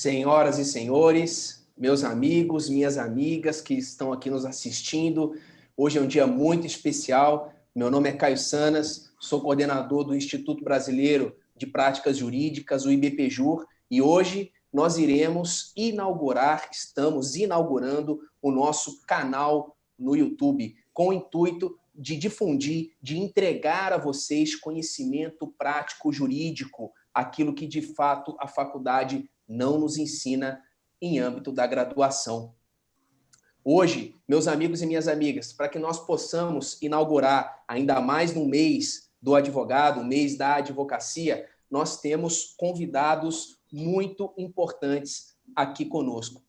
Senhoras e senhores, meus amigos, minhas amigas que estão aqui nos assistindo, hoje é um dia muito especial. Meu nome é Caio Sanas, sou coordenador do Instituto Brasileiro de Práticas Jurídicas, o IBPJUR, e hoje nós estamos inaugurando o nosso canal no YouTube, com o intuito de difundir, de entregar a vocês conhecimento prático jurídico, aquilo que de fato a faculdade não nos ensina em âmbito da graduação. Hoje, meus amigos e minhas amigas, para que nós possamos inaugurar ainda mais no mês do advogado, o mês da advocacia, nós temos convidados muito importantes aqui conosco.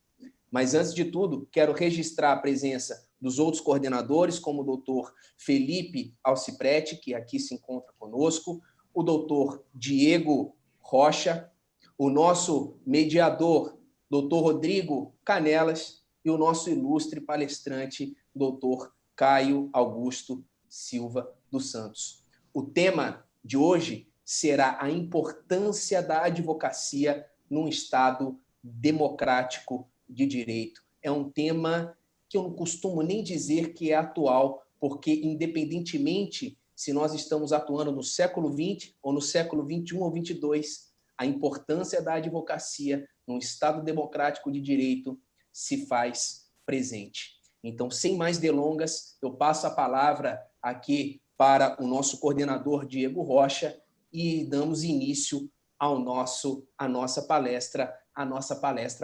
Mas, antes de tudo, quero registrar a presença dos outros coordenadores, como o doutor Felipe Alciprete, que aqui se encontra conosco, o doutor Diego Rocha, o nosso mediador, doutor Rodrigo Canelas, e o nosso ilustre palestrante, doutor Caio Augusto Silva dos Santos. O tema de hoje será a importância da advocacia num Estado democrático de direito. É um tema que eu não costumo nem dizer que é atual, porque independentemente se nós estamos atuando no século XX ou no século XXI ou XXII, a importância da advocacia num Estado democrático de direito se faz presente. Então, sem mais delongas, eu passo a palavra aqui para o nosso coordenador Diego Rocha e damos início à nossa palestra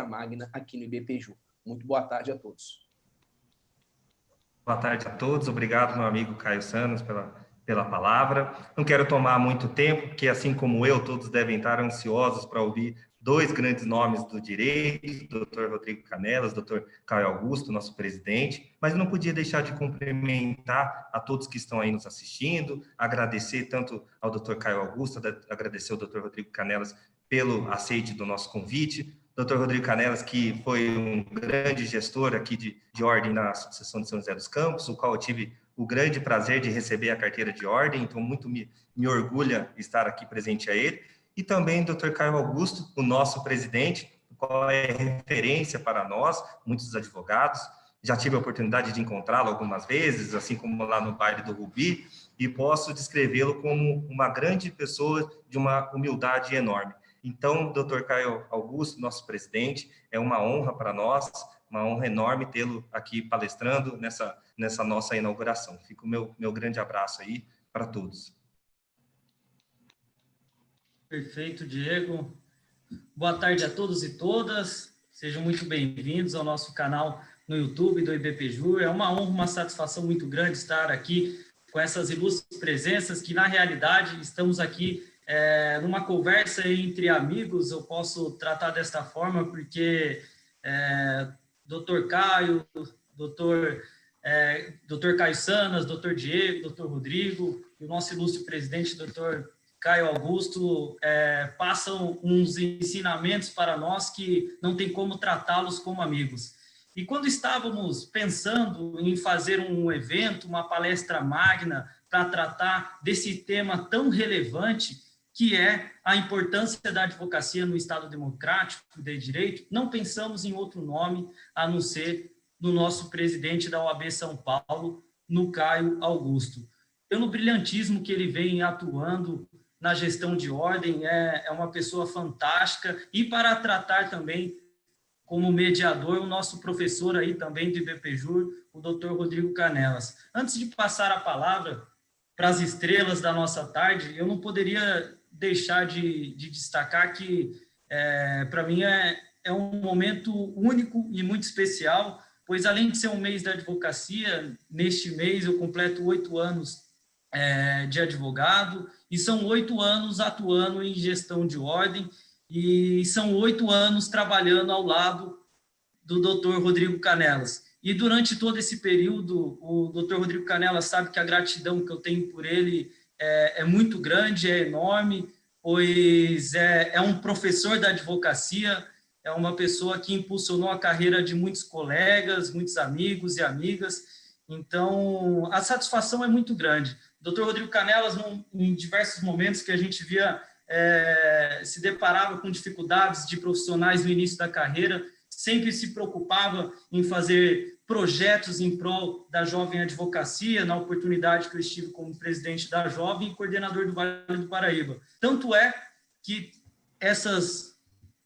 magna aqui no IBPJUR. Muito boa tarde a todos. Boa tarde a todos. Obrigado, meu amigo Caio Sanas, pela palavra. Não quero tomar muito tempo, porque, assim como eu, todos devem estar ansiosos para ouvir dois grandes nomes do direito, Dr. Rodrigo Canelas, Dr. Caio Augusto, nosso presidente, mas eu não podia deixar de cumprimentar a todos que estão aí nos assistindo, agradecer tanto ao Dr. Caio Augusto, agradecer ao Dr. Rodrigo Canelas pelo aceite do nosso convite, Dr. Rodrigo Canelas, que foi um grande gestor aqui de ordem na Sucessão de São José dos Campos, o qual eu tive o grande prazer de receber a carteira de ordem, então muito me orgulha estar aqui presente a ele, e também o Dr. Caio Augusto, o nosso presidente, o qual é referência para nós, muitos advogados, já tive a oportunidade de encontrá-lo algumas vezes, assim como lá no baile do Rubi, e posso descrevê-lo como uma grande pessoa de uma humildade enorme. Então, Dr. Caio Augusto, nosso presidente, é uma honra para nós, uma honra enorme tê-lo aqui palestrando nessa nossa inauguração. Fica o meu grande abraço aí para todos. Perfeito, Diego. Boa tarde a todos e todas. Sejam muito bem-vindos ao nosso canal no YouTube do IBPJUR. É uma honra, uma satisfação muito grande estar aqui com essas ilustres presenças que, na realidade, estamos aqui numa conversa entre amigos. Eu posso tratar desta forma porque Dr. Caio, Dr. Caio Sanas, Dr. Diego, Dr. Rodrigo e o nosso ilustre presidente, Dr. Caio Augusto, passam uns ensinamentos para nós que não tem como tratá-los como amigos. E quando estávamos pensando em fazer um evento, uma palestra magna, para tratar desse tema tão relevante, que é a importância da advocacia no Estado democrático de direito, não pensamos em outro nome a não ser no nosso presidente da OAB São Paulo, no Caio Augusto. Pelo brilhantismo que ele vem atuando na gestão de ordem, é uma pessoa fantástica, e para tratar também como mediador o nosso professor aí também do IBPJUR, o Dr. Rodrigo Canelas. Antes de passar a palavra para as estrelas da nossa tarde, eu não poderia deixar de destacar que, para mim, é um momento único e muito especial, pois, além de ser um mês da advocacia, neste mês eu completo 8 anos de advogado, e são 8 anos atuando em gestão de ordem, e são 8 anos trabalhando ao lado do Dr. Rodrigo Canelas. E durante todo esse período, o Dr. Rodrigo Canelas sabe que a gratidão que eu tenho por ele é muito grande, é enorme, pois é um professor da advocacia, é uma pessoa que impulsionou a carreira de muitos colegas, muitos amigos e amigas. Então, a satisfação é muito grande. Dr. Rodrigo Canelas, em diversos momentos que a gente via se deparava com dificuldades de profissionais no início da carreira, sempre se preocupava em fazer projetos em prol da jovem advocacia, na oportunidade que eu estive como presidente da Jovem e coordenador do Vale do Paraíba. Tanto é que essas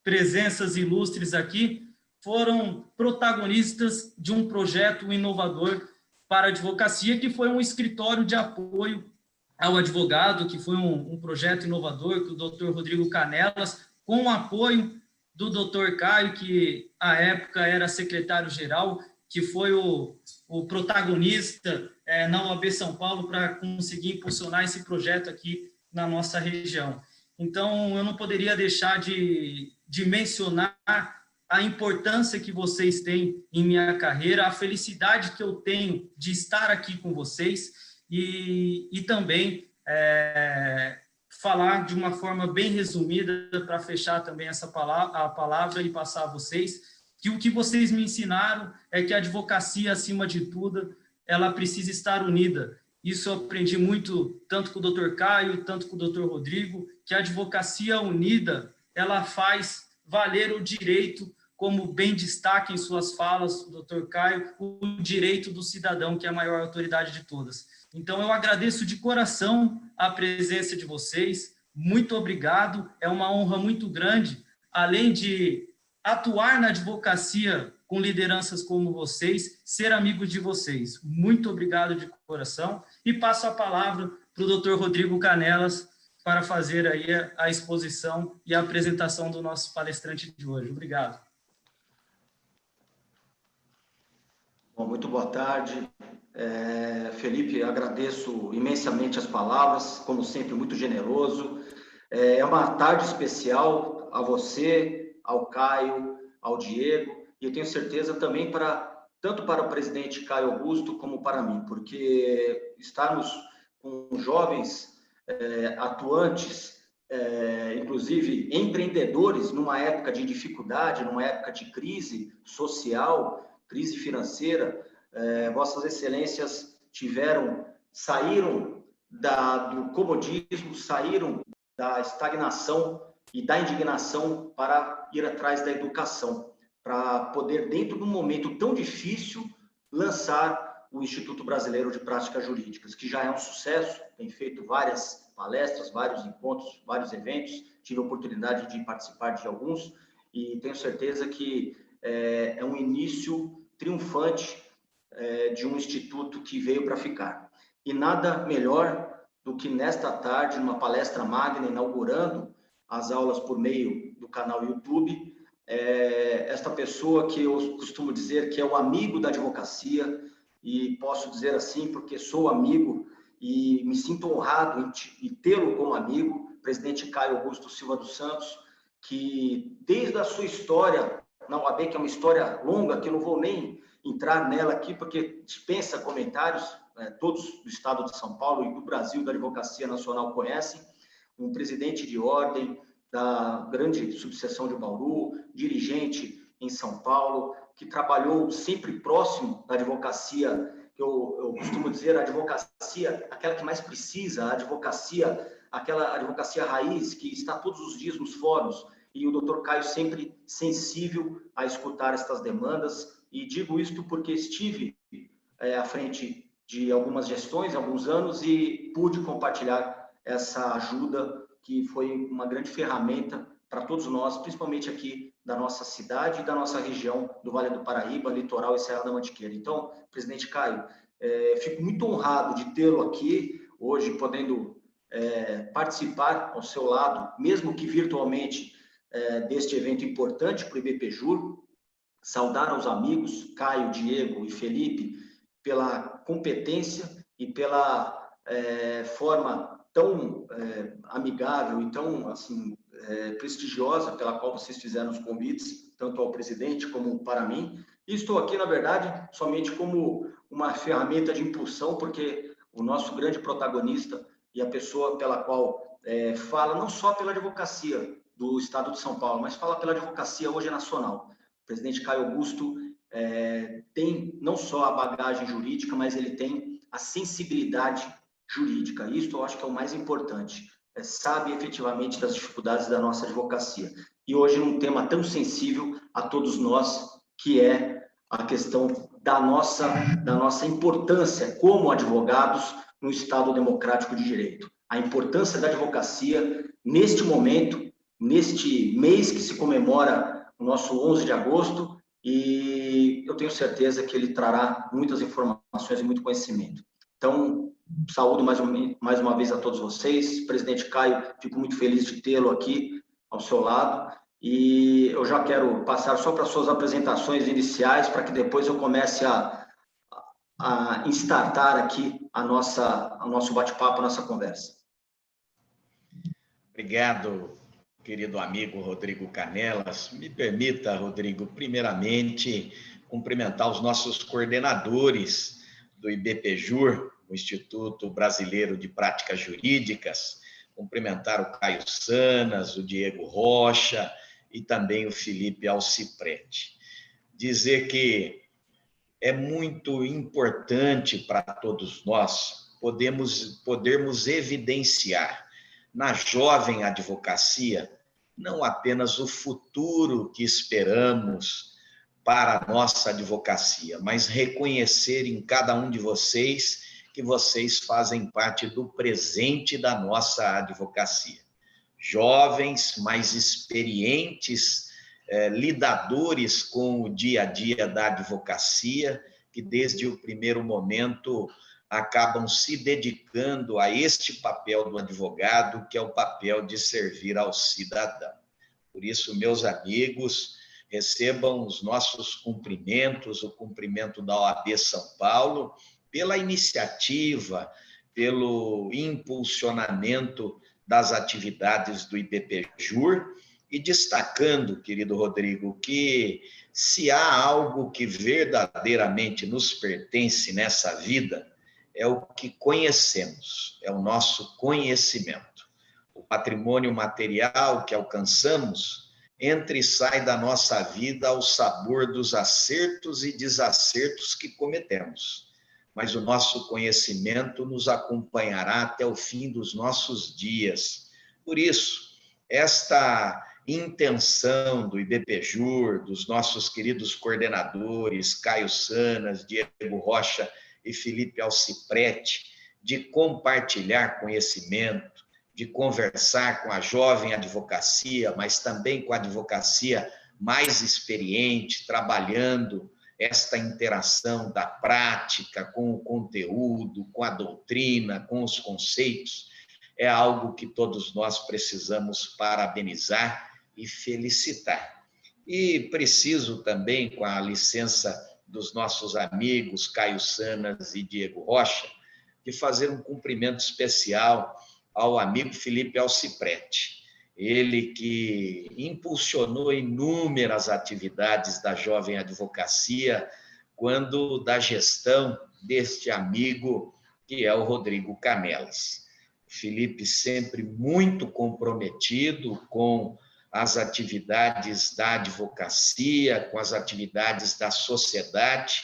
presenças ilustres aqui foram protagonistas de um projeto inovador para a advocacia, que foi um escritório de apoio ao advogado, que foi um projeto inovador que o doutor Rodrigo Canelas, com o apoio do doutor Caio, que à época era secretário-geral, que foi o protagonista na OAB São Paulo para conseguir impulsionar esse projeto aqui na nossa região. Então, eu não poderia deixar de mencionar a importância que vocês têm em minha carreira, a felicidade que eu tenho de estar aqui com vocês e também falar de uma forma bem resumida para fechar também a palavra e passar a vocês, que o que vocês me ensinaram é que a advocacia, acima de tudo, ela precisa estar unida. Isso eu aprendi muito, tanto com o Dr. Caio, tanto com o Dr. Rodrigo, que a advocacia unida, ela faz valer o direito, como bem destaca em suas falas o Dr. Caio, o direito do cidadão, que é a maior autoridade de todas. Então, eu agradeço de coração a presença de vocês, muito obrigado, é uma honra muito grande, além de atuar na advocacia com lideranças como vocês, ser amigo de vocês. Muito obrigado de coração e passo a palavra para o Dr. Rodrigo Canelas para fazer aí a exposição e a apresentação do nosso palestrante de hoje. Obrigado. Bom, muito boa tarde. Felipe, agradeço imensamente as palavras, como sempre, muito generoso. É uma tarde especial a você, ao Caio, ao Diego, e eu tenho certeza também tanto para o presidente Caio Augusto como para mim, porque estarmos com jovens atuantes, inclusive empreendedores, numa época de dificuldade, numa época de crise social, crise financeira, Vossas Excelências saíram do comodismo, saíram da estagnação e da indignação para ir atrás da educação, para poder, dentro de um momento tão difícil, lançar o Instituto Brasileiro de Práticas Jurídicas, que já é um sucesso, tem feito várias palestras, vários encontros, vários eventos, tive a oportunidade de participar de alguns, e tenho certeza que é um início triunfante de um instituto que veio para ficar. E nada melhor do que nesta tarde, numa palestra magna, inaugurando as aulas por meio do canal YouTube, esta pessoa que eu costumo dizer que é o amigo da advocacia, e posso dizer assim porque sou amigo e me sinto honrado em tê-lo como amigo, presidente Caio Augusto Silva dos Santos, que desde a sua história na OAB, que é uma história longa, que eu não vou nem entrar nela aqui, porque dispensa comentários, todos do estado de São Paulo e do Brasil, da Advocacia Nacional conhecem, um presidente de ordem da grande subseção de Bauru, dirigente em São Paulo, que trabalhou sempre próximo da advocacia, que eu costumo dizer, a advocacia, aquela que mais precisa, a advocacia, aquela advocacia raiz, que está todos os dias nos fóruns, e o doutor Caio sempre sensível a escutar estas demandas, e digo isto porque estive à frente de algumas gestões, alguns anos, e pude compartilhar essa ajuda, que foi uma grande ferramenta para todos nós, principalmente aqui da nossa cidade e da nossa região do Vale do Paraíba, Litoral e Serra da Mantiqueira. Então, presidente Caio, fico muito honrado de tê-lo aqui hoje, podendo participar ao seu lado, mesmo que virtualmente, deste evento importante para o IBPJUR, saudar aos amigos Caio, Diego e Felipe pela competência e pela forma tão amigável e tão assim, prestigiosa pela qual vocês fizeram os convites, tanto ao presidente como para mim. E estou aqui, na verdade, somente como uma ferramenta de impulsão, porque o nosso grande protagonista e a pessoa pela qual fala não só pela advocacia do Estado de São Paulo, mas fala pela advocacia hoje nacional. O presidente Caio Augusto tem não só a bagagem jurídica, mas ele tem a sensibilidade jurídica. Isso eu acho que é o mais importante. sabe efetivamente das dificuldades da nossa advocacia. E hoje num tema tão sensível a todos nós, que é a questão da nossa importância como advogados no Estado democrático de direito. A importância da advocacia neste momento, neste mês que se comemora o nosso 11 de agosto, e eu tenho certeza que ele trará muitas informações e muito conhecimento. Então, saúdo mais uma vez a todos vocês. Presidente Caio, fico muito feliz de tê-lo aqui ao seu lado. E eu já quero passar só para as suas apresentações iniciais, para que depois eu comece a startar aqui o nosso bate-papo, a nossa conversa. Obrigado, querido amigo Rodrigo Canelas. Me permita, Rodrigo, primeiramente, cumprimentar os nossos coordenadores do IBPJUR, o Instituto Brasileiro de Práticas Jurídicas, cumprimentar o Caio Sanas, o Diego Rocha e também o Felipe Alciprete. Dizer que é muito importante para todos nós podermos evidenciar na jovem advocacia não apenas o futuro que esperamos para a nossa advocacia, mas reconhecer em cada um de vocês que vocês fazem parte do presente da nossa advocacia. Jovens, mais experientes, lidadores com o dia a dia da advocacia, que desde o primeiro momento acabam se dedicando a este papel do advogado, que é o papel de servir ao cidadão. Por isso, meus amigos, recebam os nossos cumprimentos, o cumprimento da OAB São Paulo, pela iniciativa, pelo impulsionamento das atividades do IBPJUR, e destacando, querido Rodrigo, que se há algo que verdadeiramente nos pertence nessa vida, é o que conhecemos, é o nosso conhecimento. O patrimônio material que alcançamos entra e sai da nossa vida ao sabor dos acertos e desacertos que cometemos. Mas o nosso conhecimento nos acompanhará até o fim dos nossos dias. Por isso, esta intenção do IBPJUR, dos nossos queridos coordenadores, Caio Sanas, Diego Rocha e Felipe Alciprete, de compartilhar conhecimento, de conversar com a jovem advocacia, mas também com a advocacia mais experiente, trabalhando esta interação da prática com o conteúdo, com a doutrina, com os conceitos, é algo que todos nós precisamos parabenizar e felicitar. E preciso também, com a licença dos nossos amigos Caio Sanas e Diego Rocha, de fazer um cumprimento especial ao amigo Felipe Alciprete. Ele que impulsionou inúmeras atividades da jovem advocacia quando da gestão deste amigo que é o Rodrigo Canelas. Felipe sempre muito comprometido com as atividades da advocacia, com as atividades da sociedade,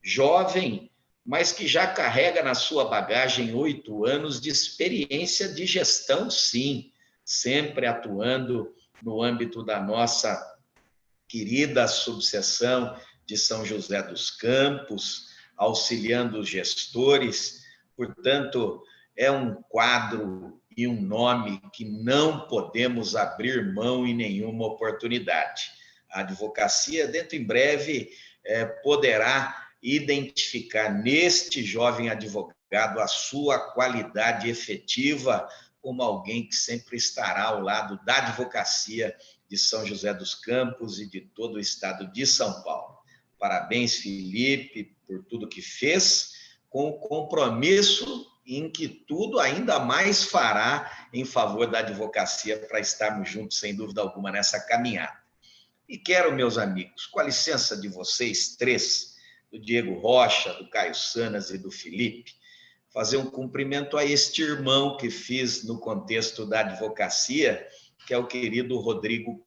jovem, mas que já carrega na sua bagagem 8 anos de experiência de gestão, sim, sempre atuando no âmbito da nossa querida subseção de São José dos Campos, auxiliando os gestores. Portanto, é um quadro e um nome que não podemos abrir mão em nenhuma oportunidade. A advocacia, dentro em breve, poderá identificar neste jovem advogado a sua qualidade efetiva como alguém que sempre estará ao lado da advocacia de São José dos Campos e de todo o estado de São Paulo. Parabéns, Felipe, por tudo que fez, com o compromisso em que tudo ainda mais fará em favor da advocacia para estarmos juntos, sem dúvida alguma, nessa caminhada. E quero, meus amigos, com a licença de vocês três, do Diego Rocha, do Caio Sanas e do Felipe, fazer um cumprimento a este irmão que fiz no contexto da advocacia, que é o querido Rodrigo.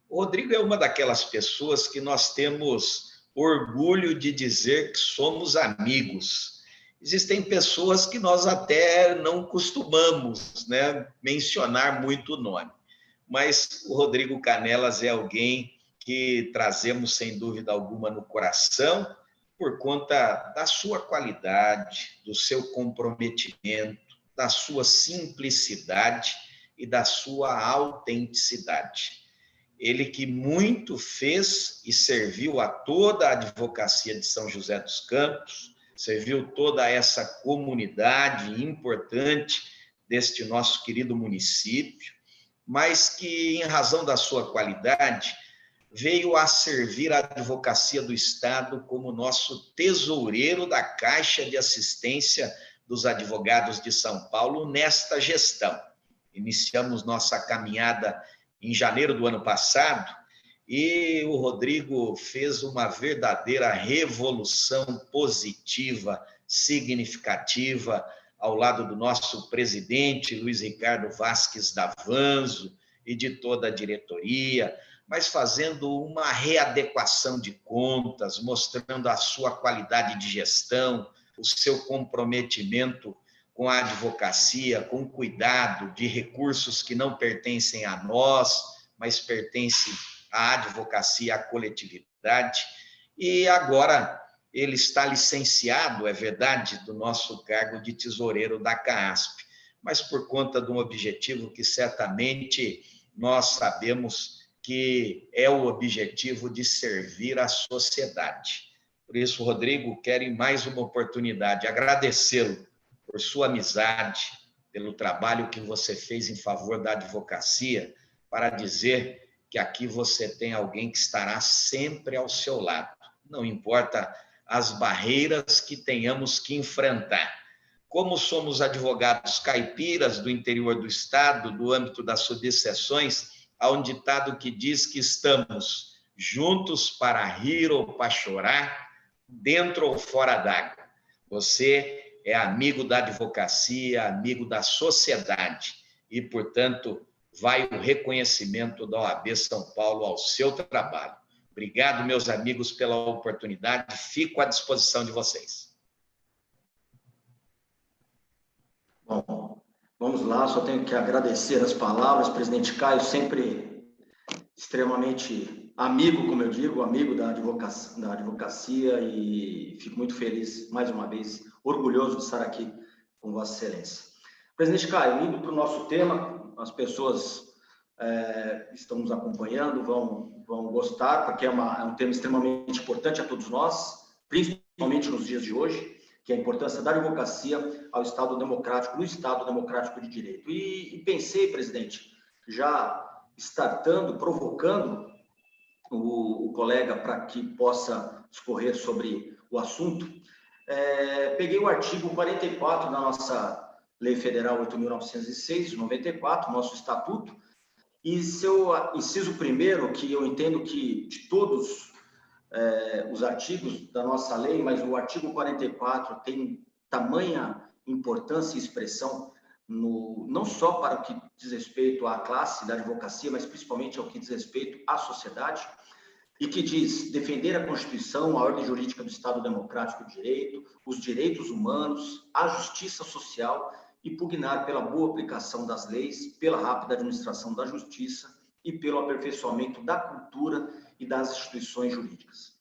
O Rodrigo é uma daquelas pessoas que nós temos orgulho de dizer que somos amigos. Existem pessoas que nós até não costumamos, né, mencionar muito o nome, mas o Rodrigo Canelas é alguém que trazemos, sem dúvida alguma, no coração, por conta da sua qualidade, do seu comprometimento, da sua simplicidade e da sua autenticidade. Ele que muito fez e serviu a toda a advocacia de São José dos Campos, serviu toda essa comunidade importante deste nosso querido município, mas que, em razão da sua qualidade, veio a servir a advocacia do Estado como nosso tesoureiro da Caixa de Assistência dos Advogados de São Paulo nesta gestão. Iniciamos nossa caminhada em janeiro do ano passado e o Rodrigo fez uma verdadeira revolução positiva, significativa, ao lado do nosso presidente, Luiz Ricardo Vasques Davanzo, e de toda a diretoria, mas fazendo uma readequação de contas, mostrando a sua qualidade de gestão, o seu comprometimento com a advocacia, com cuidado de recursos que não pertencem a nós, mas pertencem à advocacia, à coletividade. E agora ele está licenciado, é verdade, do nosso cargo de tesoureiro da CAASP, mas por conta de um objetivo que certamente nós sabemos que é o objetivo de servir a sociedade. Por isso, Rodrigo, quero em mais uma oportunidade agradecê-lo por sua amizade, pelo trabalho que você fez em favor da advocacia, para dizer que aqui você tem alguém que estará sempre ao seu lado, não importa as barreiras que tenhamos que enfrentar. Como somos advogados caipiras do interior do Estado, do âmbito das subseções, há um ditado que diz que estamos juntos para rir ou para chorar, dentro ou fora d'água. Você é amigo da advocacia, amigo da sociedade e, portanto, vai o reconhecimento da OAB São Paulo ao seu trabalho. Obrigado, meus amigos, pela oportunidade. Fico à disposição de vocês. Bom, vamos lá, só tenho que agradecer as palavras, presidente Caio, sempre extremamente amigo, como eu digo, amigo da advocacia, e fico muito feliz, mais uma vez, orgulhoso de estar aqui com Vossa Excelência. Presidente Caio, indo para o nosso tema, as pessoas estão nos acompanhando, vão gostar, porque é um tema extremamente importante a todos nós, principalmente nos dias de hoje, que é a importância da advocacia ao Estado democrático, no Estado democrático de direito. E pensei, presidente, já startando, provocando o colega para que possa discorrer sobre o assunto, peguei o artigo 44 da nossa Lei Federal 8.906, de 94, nosso Estatuto, e seu inciso primeiro, que eu entendo que de todos os artigos da nossa lei, mas o artigo 44 tem tamanha importância e expressão, não só para o que diz respeito à classe da advocacia, mas principalmente ao que diz respeito à sociedade, e que diz defender a Constituição, a ordem jurídica do Estado Democrático de Direito, os direitos humanos, a justiça social e pugnar pela boa aplicação das leis, pela rápida administração da justiça e pelo aperfeiçoamento da cultura e das instituições jurídicas.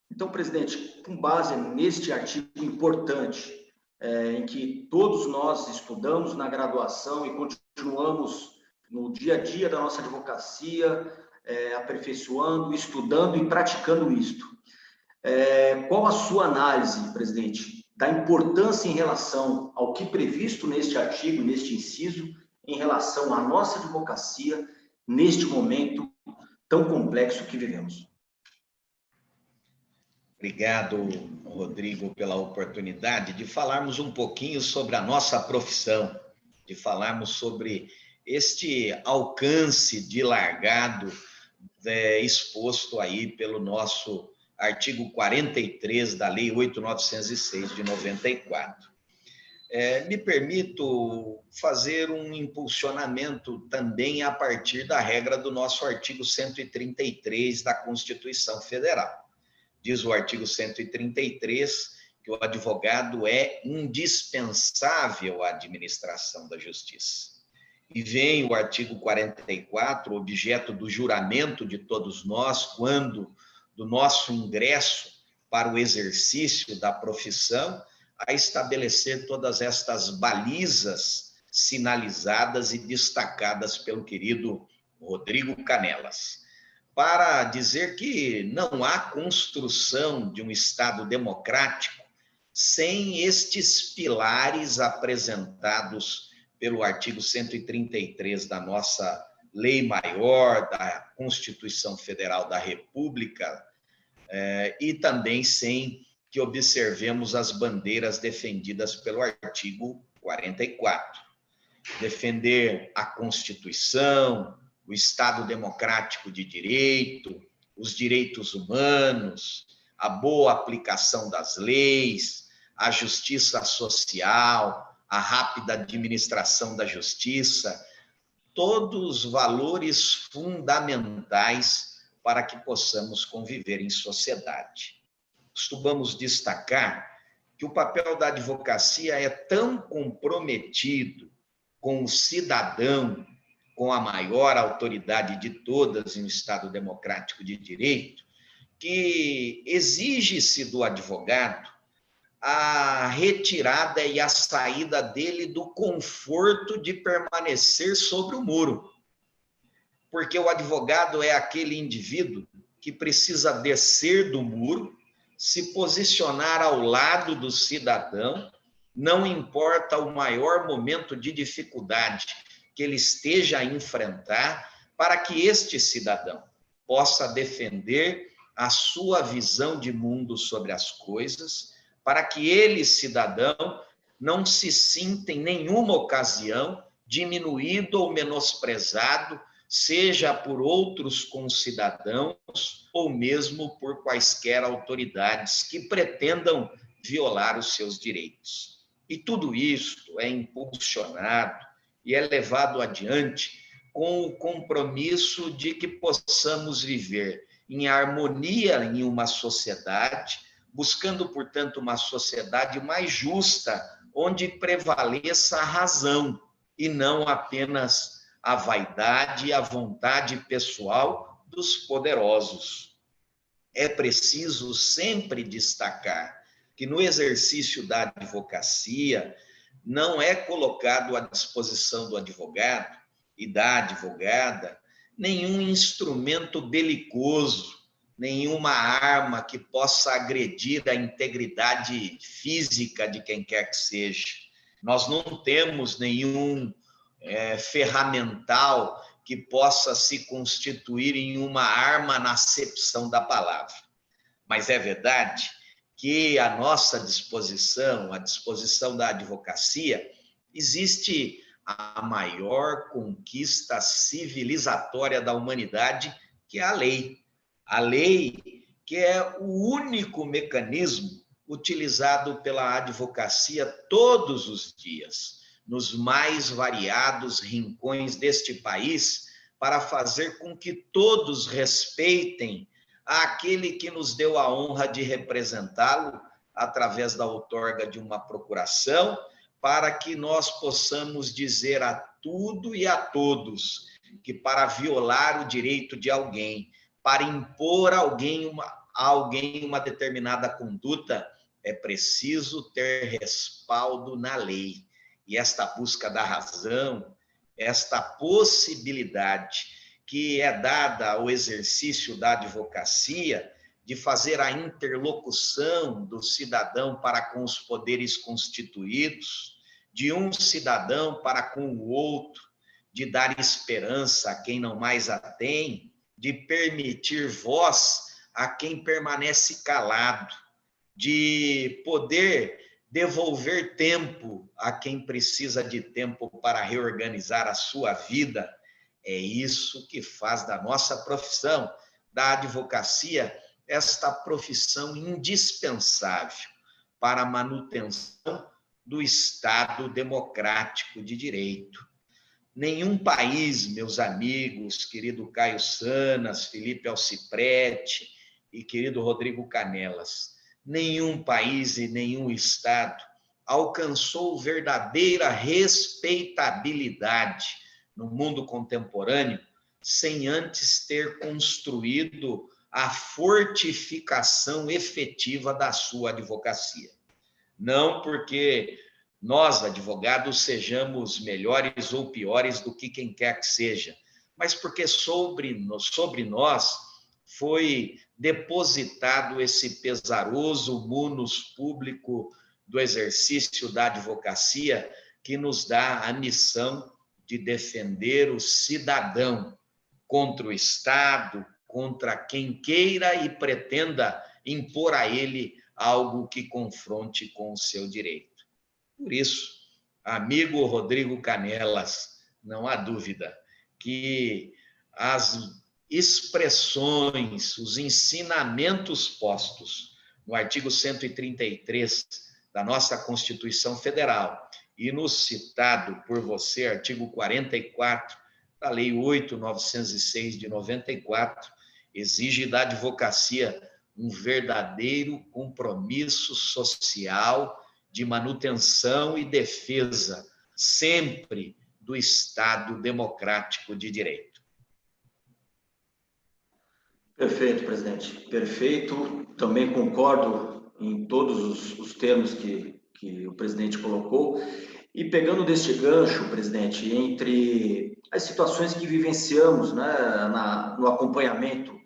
Então, presidente, com base neste artigo importante, em que todos nós estudamos na graduação e continuamos no dia a dia da nossa advocacia, aperfeiçoando, estudando e praticando isto. Qual a sua análise, presidente, da importância em relação ao que previsto neste artigo, neste inciso, em relação à nossa advocacia, neste momento tão complexo que vivemos? Obrigado, Rodrigo, pela oportunidade de falarmos um pouquinho sobre a nossa profissão, de falarmos sobre este alcance de largado exposto aí pelo nosso artigo 43 da Lei 8.906 de 94. Me permito fazer um impulsionamento também a partir da regra do nosso artigo 133 da Constituição Federal. Diz o artigo 133 que o advogado é indispensável à administração da justiça. E vem o artigo 44, objeto do juramento de todos nós, quando do nosso ingresso para o exercício da profissão, a estabelecer todas estas balizas sinalizadas e destacadas pelo querido Rodrigo Canelas, para dizer que não há construção de um Estado democrático sem estes pilares apresentados pelo artigo 133 da nossa Lei Maior, da Constituição Federal da República, e também sem que observemos as bandeiras defendidas pelo artigo 44. Defender a Constituição, o Estado democrático de direito, os direitos humanos, a boa aplicação das leis, a justiça social, a rápida administração da justiça, todos valores fundamentais para que possamos conviver em sociedade. Costumamos destacar que o papel da advocacia é tão comprometido com o cidadão, com a maior autoridade de todas em um Estado democrático de direito, que exige-se do advogado a retirada e a saída dele do conforto de permanecer sobre o muro. Porque o advogado é aquele indivíduo que precisa descer do muro, se posicionar ao lado do cidadão, não importa o maior momento de dificuldade que ele esteja a enfrentar, para que este cidadão possa defender a sua visão de mundo sobre as coisas, para que ele, cidadão, não se sinta em nenhuma ocasião diminuído ou menosprezado, seja por outros concidadãos ou mesmo por quaisquer autoridades que pretendam violar os seus direitos. E tudo isto é impulsionado e é levado adiante com o compromisso de que possamos viver em harmonia em uma sociedade, buscando, portanto, uma sociedade mais justa, onde prevaleça a razão e não apenas a vaidade e a vontade pessoal dos poderosos. É preciso sempre destacar que no exercício da advocacia não é colocado à disposição do advogado e da advogada nenhum instrumento belicoso, nenhuma arma que possa agredir a integridade física de quem quer que seja. Nós não temos nenhum ferramental que possa se constituir em uma arma na acepção da palavra. Mas é verdade que à nossa disposição, à disposição da advocacia, existe a maior conquista civilizatória da humanidade, que é a lei. A lei, que é o único mecanismo utilizado pela advocacia todos os dias, nos mais variados rincões deste país, para fazer com que todos respeitem aquele que nos deu a honra de representá-lo através da outorga de uma procuração, para que nós possamos dizer a tudo e a todos que para violar o direito de alguém, para impor a alguém uma determinada conduta, é preciso ter respaldo na lei. E esta busca da razão, esta possibilidade que é dada ao exercício da advocacia de fazer a interlocução do cidadão para com os poderes constituídos, de um cidadão para com o outro, de dar esperança a quem não mais a tem, de permitir voz a quem permanece calado, de poder devolver tempo a quem precisa de tempo para reorganizar a sua vida. É isso que faz da nossa profissão, da advocacia, esta profissão indispensável para a manutenção do Estado democrático de direito. Nenhum país, meus amigos, querido Caio Sanas, Felipe Alciprete e querido Rodrigo Canelas, nenhum país e nenhum Estado alcançou verdadeira respeitabilidade no mundo contemporâneo sem antes ter construído a fortificação efetiva da sua advocacia. Não porque nós, advogados, sejamos melhores ou piores do que quem quer que seja, mas porque sobre nós foi depositado esse pesaroso munus público do exercício da advocacia, que nos dá a missão de defender o cidadão contra o Estado, contra quem queira e pretenda impor a ele algo que confronte com o seu direito. Por isso, amigo Rodrigo Canelas, não há dúvida que as expressões, os ensinamentos postos no artigo 133 da nossa Constituição Federal e no citado por você, artigo 44 da Lei 8.906 de 94, exige da advocacia um verdadeiro compromisso social de manutenção e defesa, sempre do Estado democrático de direito. Perfeito, presidente. Perfeito. Também concordo em todos os termos que o presidente colocou. E pegando deste gancho, presidente, entre as situações que vivenciamos, né, no acompanhamento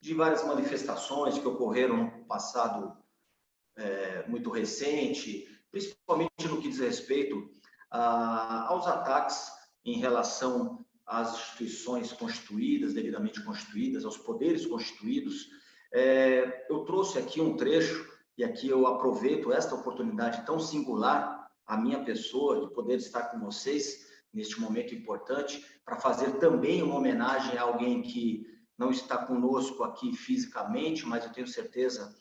de várias manifestações que ocorreram no passado muito recente, principalmente no que diz respeito aos ataques em relação às instituições constituídas, devidamente constituídas, aos poderes constituídos. Eu trouxe aqui um trecho, e aqui eu aproveito esta oportunidade tão singular, a minha pessoa, de poder estar com vocês neste momento importante, para fazer também uma homenagem a alguém que não está conosco aqui fisicamente, mas eu tenho certeza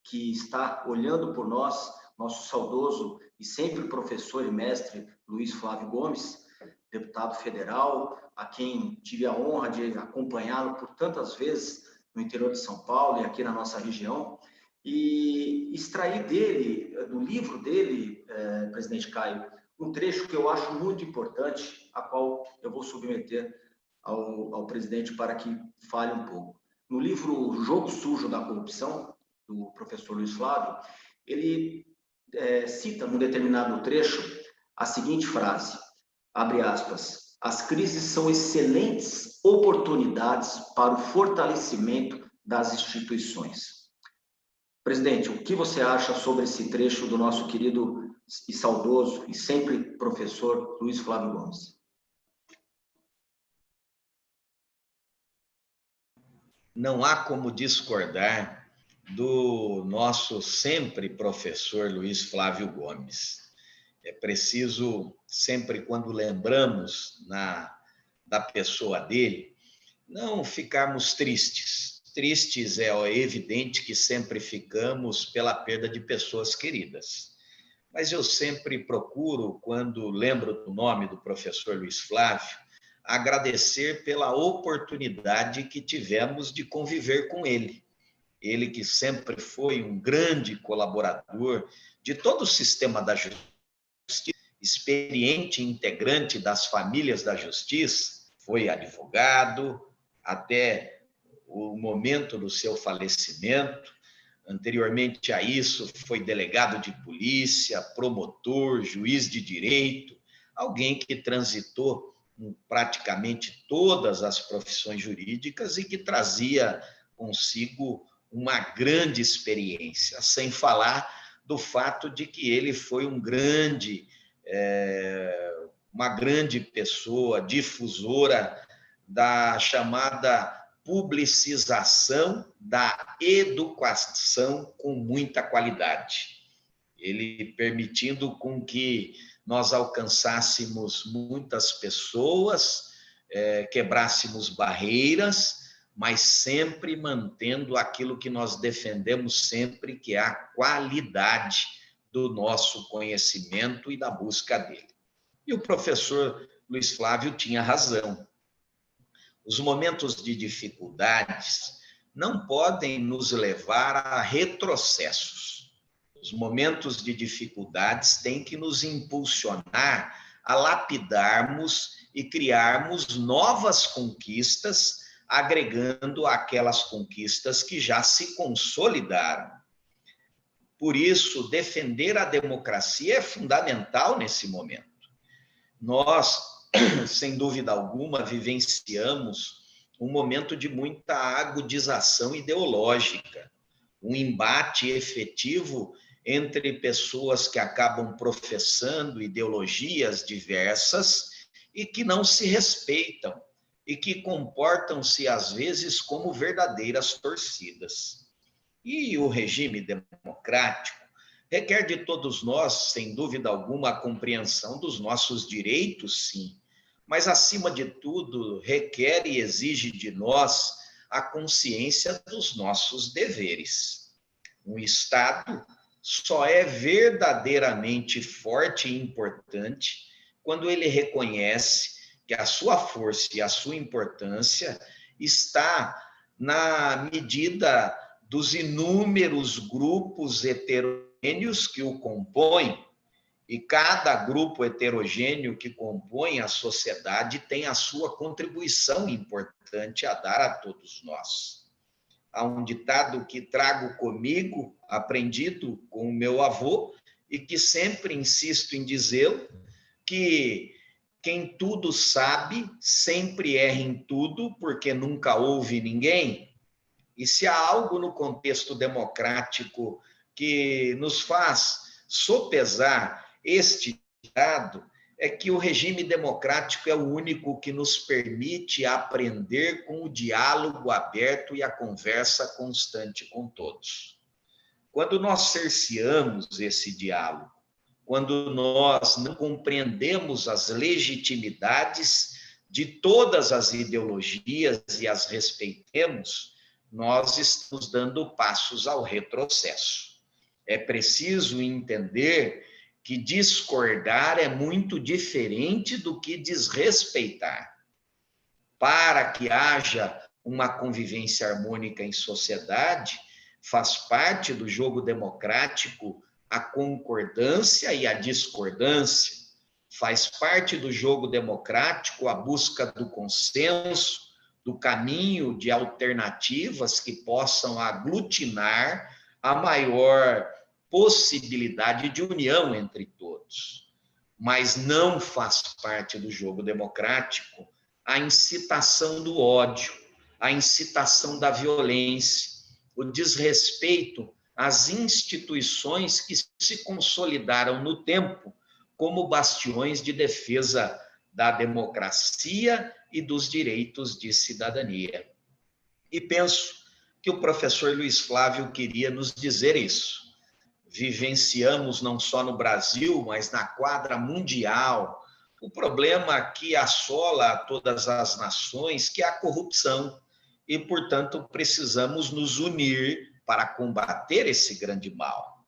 que está olhando por nós, nosso saudoso e sempre professor e mestre Luiz Flávio Gomes, deputado federal, a quem tive a honra de acompanhá-lo por tantas vezes no interior de São Paulo e aqui na nossa região, e extrair dele, do livro dele, presidente Caio, um trecho que eu acho muito importante, a qual eu vou submeter ao presidente para que fale um pouco. No livro Jogo Sujo da Corrupção, do professor Luiz Flávio, ele cita num determinado trecho a seguinte frase, abre aspas, as crises são excelentes oportunidades para o fortalecimento das instituições. Presidente, o que você acha sobre esse trecho do nosso querido e saudoso e sempre professor Luiz Flávio Gomes? Não há como discordar do nosso sempre professor Luiz Flávio Gomes. É preciso, sempre quando lembramos da pessoa dele, não ficarmos tristes. Tristes é evidente que sempre ficamos pela perda de pessoas queridas. Mas eu sempre procuro, quando lembro do nome do professor Luiz Flávio, agradecer pela oportunidade que tivemos de conviver com ele. Ele que sempre foi um grande colaborador de todo o sistema da justiça, experiente integrante das famílias da justiça, foi advogado até o momento do seu falecimento. Anteriormente a isso, foi delegado de polícia, promotor, juiz de direito, alguém que transitou praticamente todas as profissões jurídicas e que trazia consigo uma grande experiência, sem falar do fato de que ele foi uma grande pessoa, difusora da chamada publicização da educação com muita qualidade. Ele permitindo com que nós alcançássemos muitas pessoas, quebrássemos barreiras, mas sempre mantendo aquilo que nós defendemos sempre, que é a qualidade do nosso conhecimento e da busca dele. E o professor Luiz Flávio tinha razão. Os momentos de dificuldades não podem nos levar a retrocessos. Os momentos de dificuldades têm que nos impulsionar a lapidarmos e criarmos novas conquistas, agregando aquelas conquistas que já se consolidaram. Por isso, defender a democracia é fundamental nesse momento. Nós, sem dúvida alguma, vivenciamos um momento de muita agudização ideológica, um embate efetivo entre pessoas que acabam professando ideologias diversas e que não se respeitam e que comportam-se, às vezes, como verdadeiras torcidas. E o regime democrático requer de todos nós, sem dúvida alguma, a compreensão dos nossos direitos, sim, mas, acima de tudo, requer e exige de nós a consciência dos nossos deveres. Um Estado só é verdadeiramente forte e importante quando ele reconhece que a sua força e a sua importância está na medida dos inúmeros grupos heterogêneos que o compõem, e cada grupo heterogêneo que compõe a sociedade tem a sua contribuição importante a dar a todos nós. Há um ditado que trago comigo, aprendido com o meu avô, e que sempre insisto em dizê-lo, que quem tudo sabe sempre erra em tudo, porque nunca ouve ninguém. E se há algo no contexto democrático que nos faz sopesar este ditado, é que o regime democrático é o único que nos permite aprender com o diálogo aberto e a conversa constante com todos. Quando nós cerceamos esse diálogo, quando nós não compreendemos as legitimidades de todas as ideologias e as respeitemos, nós estamos dando passos ao retrocesso. É preciso entender que discordar é muito diferente do que desrespeitar. Para que haja uma convivência harmônica em sociedade, faz parte do jogo democrático a concordância e a discordância. Faz parte do jogo democrático a busca do consenso, do caminho de alternativas que possam aglutinar a maior possibilidade de união entre todos. Mas não faz parte do jogo democrático a incitação do ódio, a incitação da violência, o desrespeito às instituições que se consolidaram no tempo como bastiões de defesa da democracia e dos direitos de cidadania. E penso que o professor Luiz Flávio queria nos dizer isso. Vivenciamos não só no Brasil, mas na quadra mundial, o problema que assola todas as nações, que é a corrupção. E, portanto, precisamos nos unir para combater esse grande mal.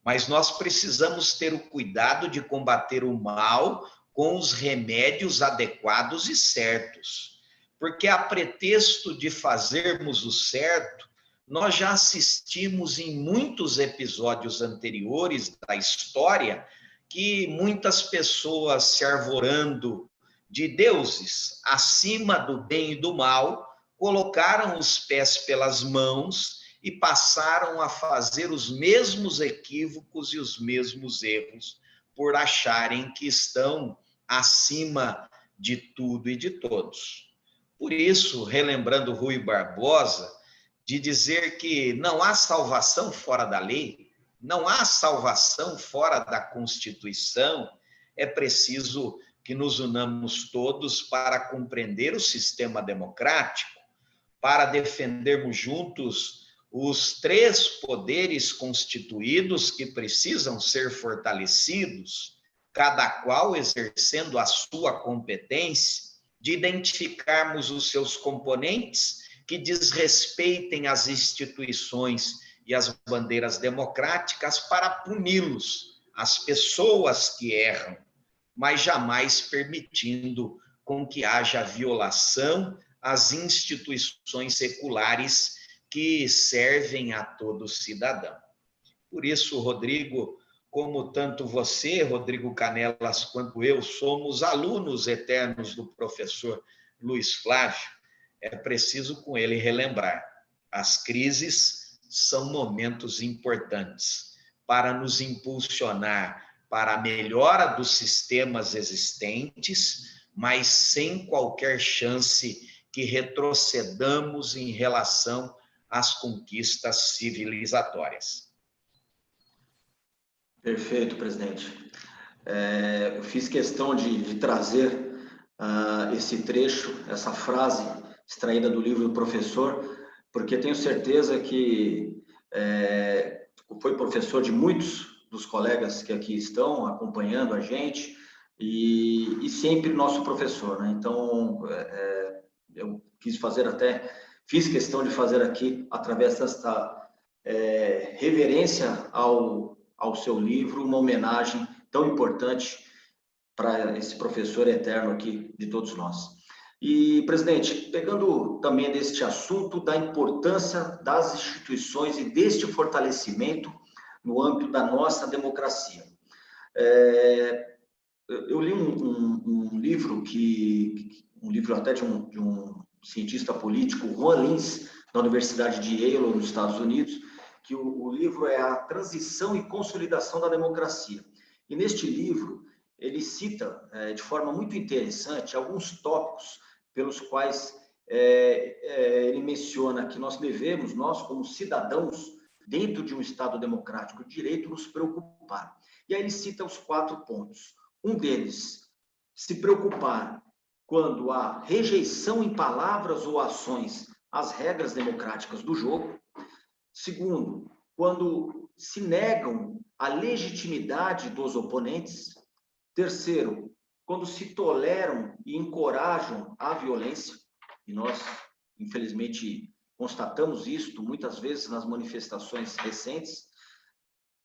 Mas nós precisamos ter o cuidado de combater o mal com os remédios adequados e certos. Porque, a pretexto de fazermos o certo, nós já assistimos em muitos episódios anteriores da história que muitas pessoas se arvorando de deuses acima do bem e do mal, colocaram os pés pelas mãos e passaram a fazer os mesmos equívocos e os mesmos erros por acharem que estão acima de tudo e de todos. Por isso, relembrando Rui Barbosa, de dizer que não há salvação fora da lei, não há salvação fora da Constituição, é preciso que nos unamos todos para compreender o sistema democrático, para defendermos juntos os três poderes constituídos que precisam ser fortalecidos, cada qual exercendo a sua competência, de identificarmos os seus componentes que desrespeitem as instituições e as bandeiras democráticas para puni-los, as pessoas que erram, mas jamais permitindo com que haja violação às instituições seculares que servem a todo cidadão. Por isso, Rodrigo, como tanto você, Rodrigo Canelas, quanto eu, somos alunos eternos do professor Luiz Flávio, é preciso com ele relembrar: as crises são momentos importantes para nos impulsionar para a melhora dos sistemas existentes, mas sem qualquer chance que retrocedamos em relação às conquistas civilizatórias. Perfeito, presidente. Eu fiz questão de trazer esse trecho, essa frase extraída do livro do professor, porque tenho certeza que foi professor de muitos dos colegas que aqui estão acompanhando a gente e sempre nosso professor, né? Então, eu fiz questão de fazer aqui, através desta reverência ao seu livro, uma homenagem tão importante para esse professor eterno aqui de todos nós. E, presidente, pegando também deste assunto da importância das instituições e deste fortalecimento no âmbito da nossa democracia. Eu li um livro até de um cientista político, Juan Lins, da Universidade de Yale, nos Estados Unidos, que o livro é A Transição e Consolidação da Democracia. E neste livro, ele cita, de forma muito interessante, alguns tópicos pelos quais ele menciona que nós devemos, nós como cidadãos, dentro de um Estado democrático de direito, nos preocupar. E aí ele cita os 4 pontos. Um deles, se preocupar quando há rejeição em palavras ou ações às regras democráticas do jogo. Segundo, quando se negam a legitimidade dos oponentes. Terceiro, quando se toleram e encorajam a violência, e nós, infelizmente, constatamos isto muitas vezes nas manifestações recentes.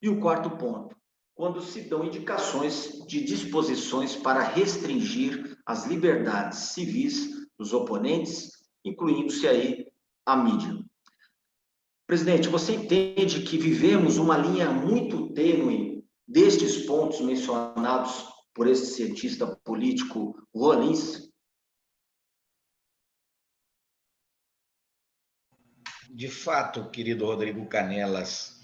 E o 4º ponto, quando se dão indicações de disposições para restringir as liberdades civis dos oponentes, incluindo-se aí a mídia. Presidente, você entende que vivemos uma linha muito tênue destes pontos mencionados por esse cientista político, Juan Lins? De fato, querido Rodrigo Canelas,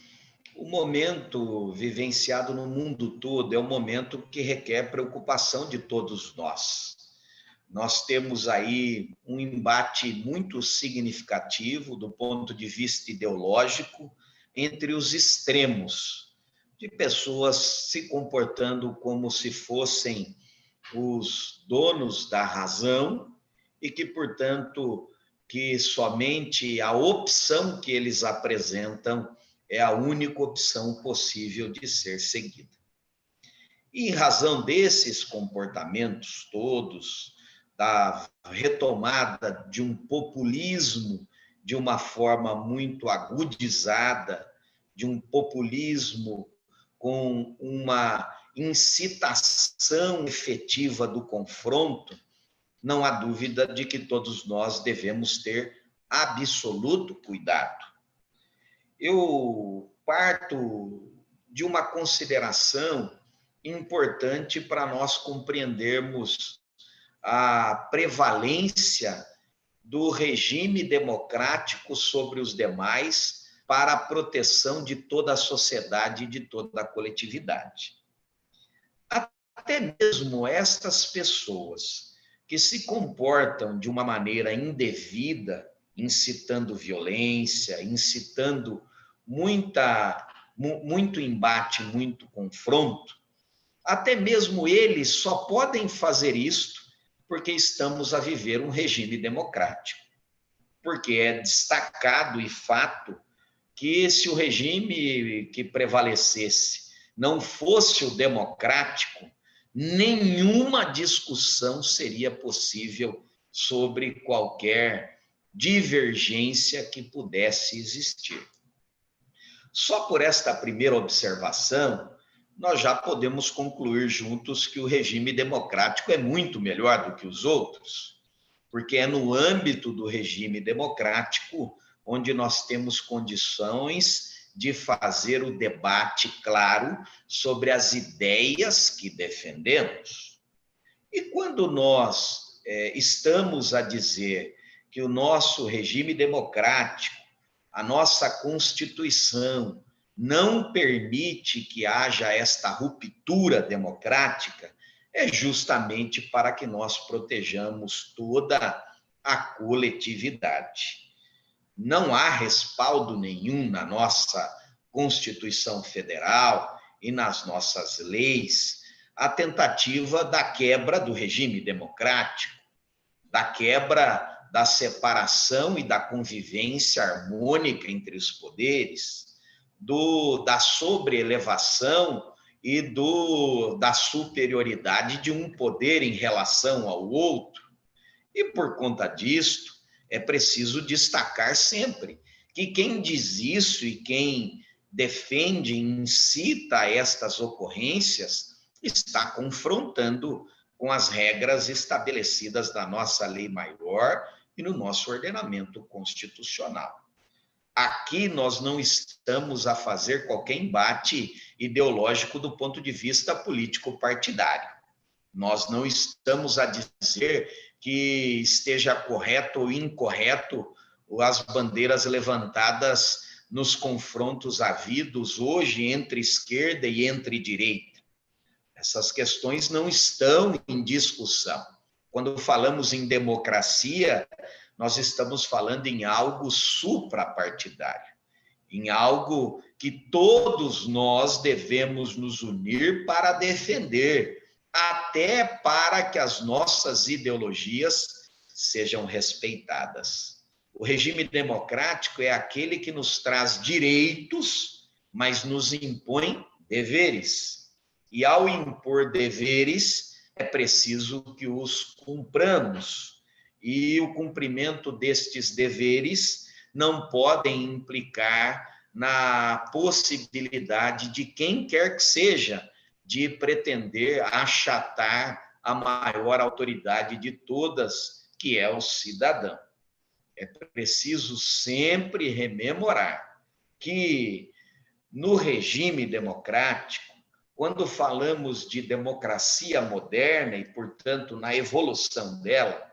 o momento vivenciado no mundo todo é um momento que requer preocupação de todos nós. Nós temos aí um embate muito significativo do ponto de vista ideológico entre os extremos, de pessoas se comportando como se fossem os donos da razão e que, portanto, que somente a opção que eles apresentam é a única opção possível de ser seguida. E em razão desses comportamentos todos, da retomada de um populismo de uma forma muito agudizada, de um populismo com uma incitação efetiva do confronto, não há dúvida de que todos nós devemos ter absoluto cuidado. Eu parto de uma consideração importante para nós compreendermos a prevalência do regime democrático sobre os demais para a proteção de toda a sociedade e de toda a coletividade. Até mesmo estas pessoas que se comportam de uma maneira indevida, incitando violência, incitando muito embate, muito confronto, até mesmo eles só podem fazer isto porque estamos a viver um regime democrático. Porque é destacado e fato que se o regime que prevalecesse não fosse o democrático, nenhuma discussão seria possível sobre qualquer divergência que pudesse existir. Só por esta primeira observação, nós já podemos concluir juntos que o regime democrático é muito melhor do que os outros, porque é no âmbito do regime democrático onde nós temos condições de fazer o debate claro sobre as ideias que defendemos. E quando nós estamos a dizer que o nosso regime democrático, a nossa Constituição, não permite que haja esta ruptura democrática, é justamente para que nós protejamos toda a coletividade. Não há respaldo nenhum na nossa Constituição Federal e nas nossas leis a tentativa da quebra do regime democrático, da quebra da separação e da convivência harmônica entre os poderes, da sobreelevação e da superioridade de um poder em relação ao outro. E por conta disto, é preciso destacar sempre que quem diz isso e quem defende e incita estas ocorrências está confrontando com as regras estabelecidas na nossa lei maior e no nosso ordenamento constitucional. Aqui nós não estamos a fazer qualquer embate ideológico do ponto de vista político-partidário. Nós não estamos a dizer que esteja correto ou incorreto as bandeiras levantadas nos confrontos havidos hoje entre esquerda e entre direita. Essas questões não estão em discussão. Quando falamos em democracia, nós estamos falando em algo suprapartidário, em algo que todos nós devemos nos unir para defender, até para que as nossas ideologias sejam respeitadas. O regime democrático é aquele que nos traz direitos, mas nos impõe deveres. E ao impor deveres, é preciso que os cumpramos. E o cumprimento destes deveres não podem implicar na possibilidade de quem quer que seja de pretender achatar a maior autoridade de todas, que é o cidadão. É preciso sempre rememorar que no regime democrático, quando falamos de democracia moderna e, portanto, na evolução dela,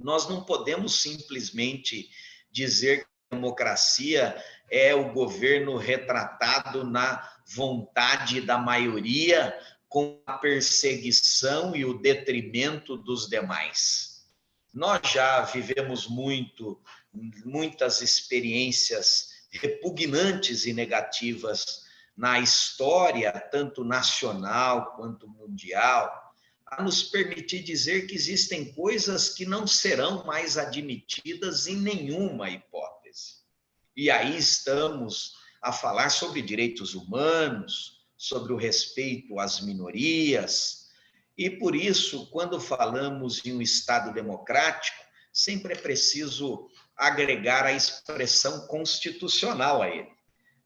nós não podemos simplesmente dizer que a democracia é o governo retratado na vontade da maioria com a perseguição e o detrimento dos demais. Nós já vivemos muitas experiências repugnantes e negativas na história, tanto nacional quanto mundial, a nos permitir dizer que existem coisas que não serão mais admitidas em nenhuma hipótese. E aí estamos a falar sobre direitos humanos, sobre o respeito às minorias. E por isso, quando falamos em um Estado democrático, sempre é preciso agregar a expressão constitucional a ele.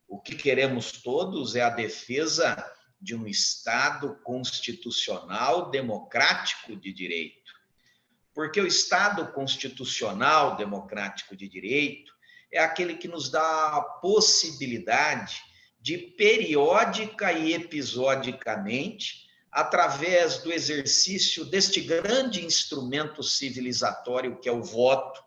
O que queremos todos é a defesa de um Estado constitucional democrático de direito. Porque o Estado constitucional democrático de direito é aquele que nos dá a possibilidade de, periódica e episodicamente, através do exercício deste grande instrumento civilizatório que é o voto,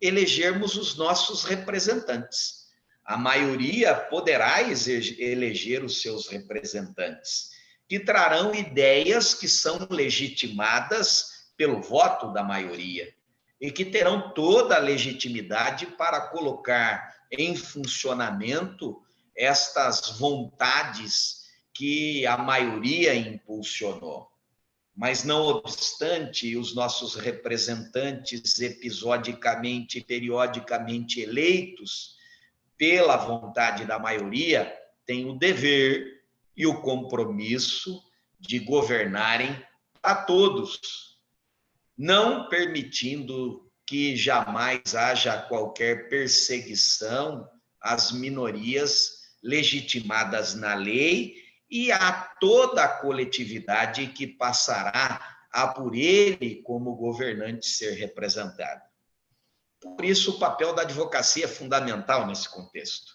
elegermos os nossos representantes. A maioria poderá eleger os seus representantes, que trarão ideias que são legitimadas pelo voto da maioria e que terão toda a legitimidade para colocar em funcionamento estas vontades que a maioria impulsionou. Mas, não obstante, os nossos representantes episodicamente e periodicamente eleitos pela vontade da maioria, têm o dever e o compromisso de governarem a todos, não permitindo que jamais haja qualquer perseguição às minorias legitimadas na lei e a toda a coletividade que passará a por ele como governante ser representado. Por isso, o papel da advocacia é fundamental nesse contexto.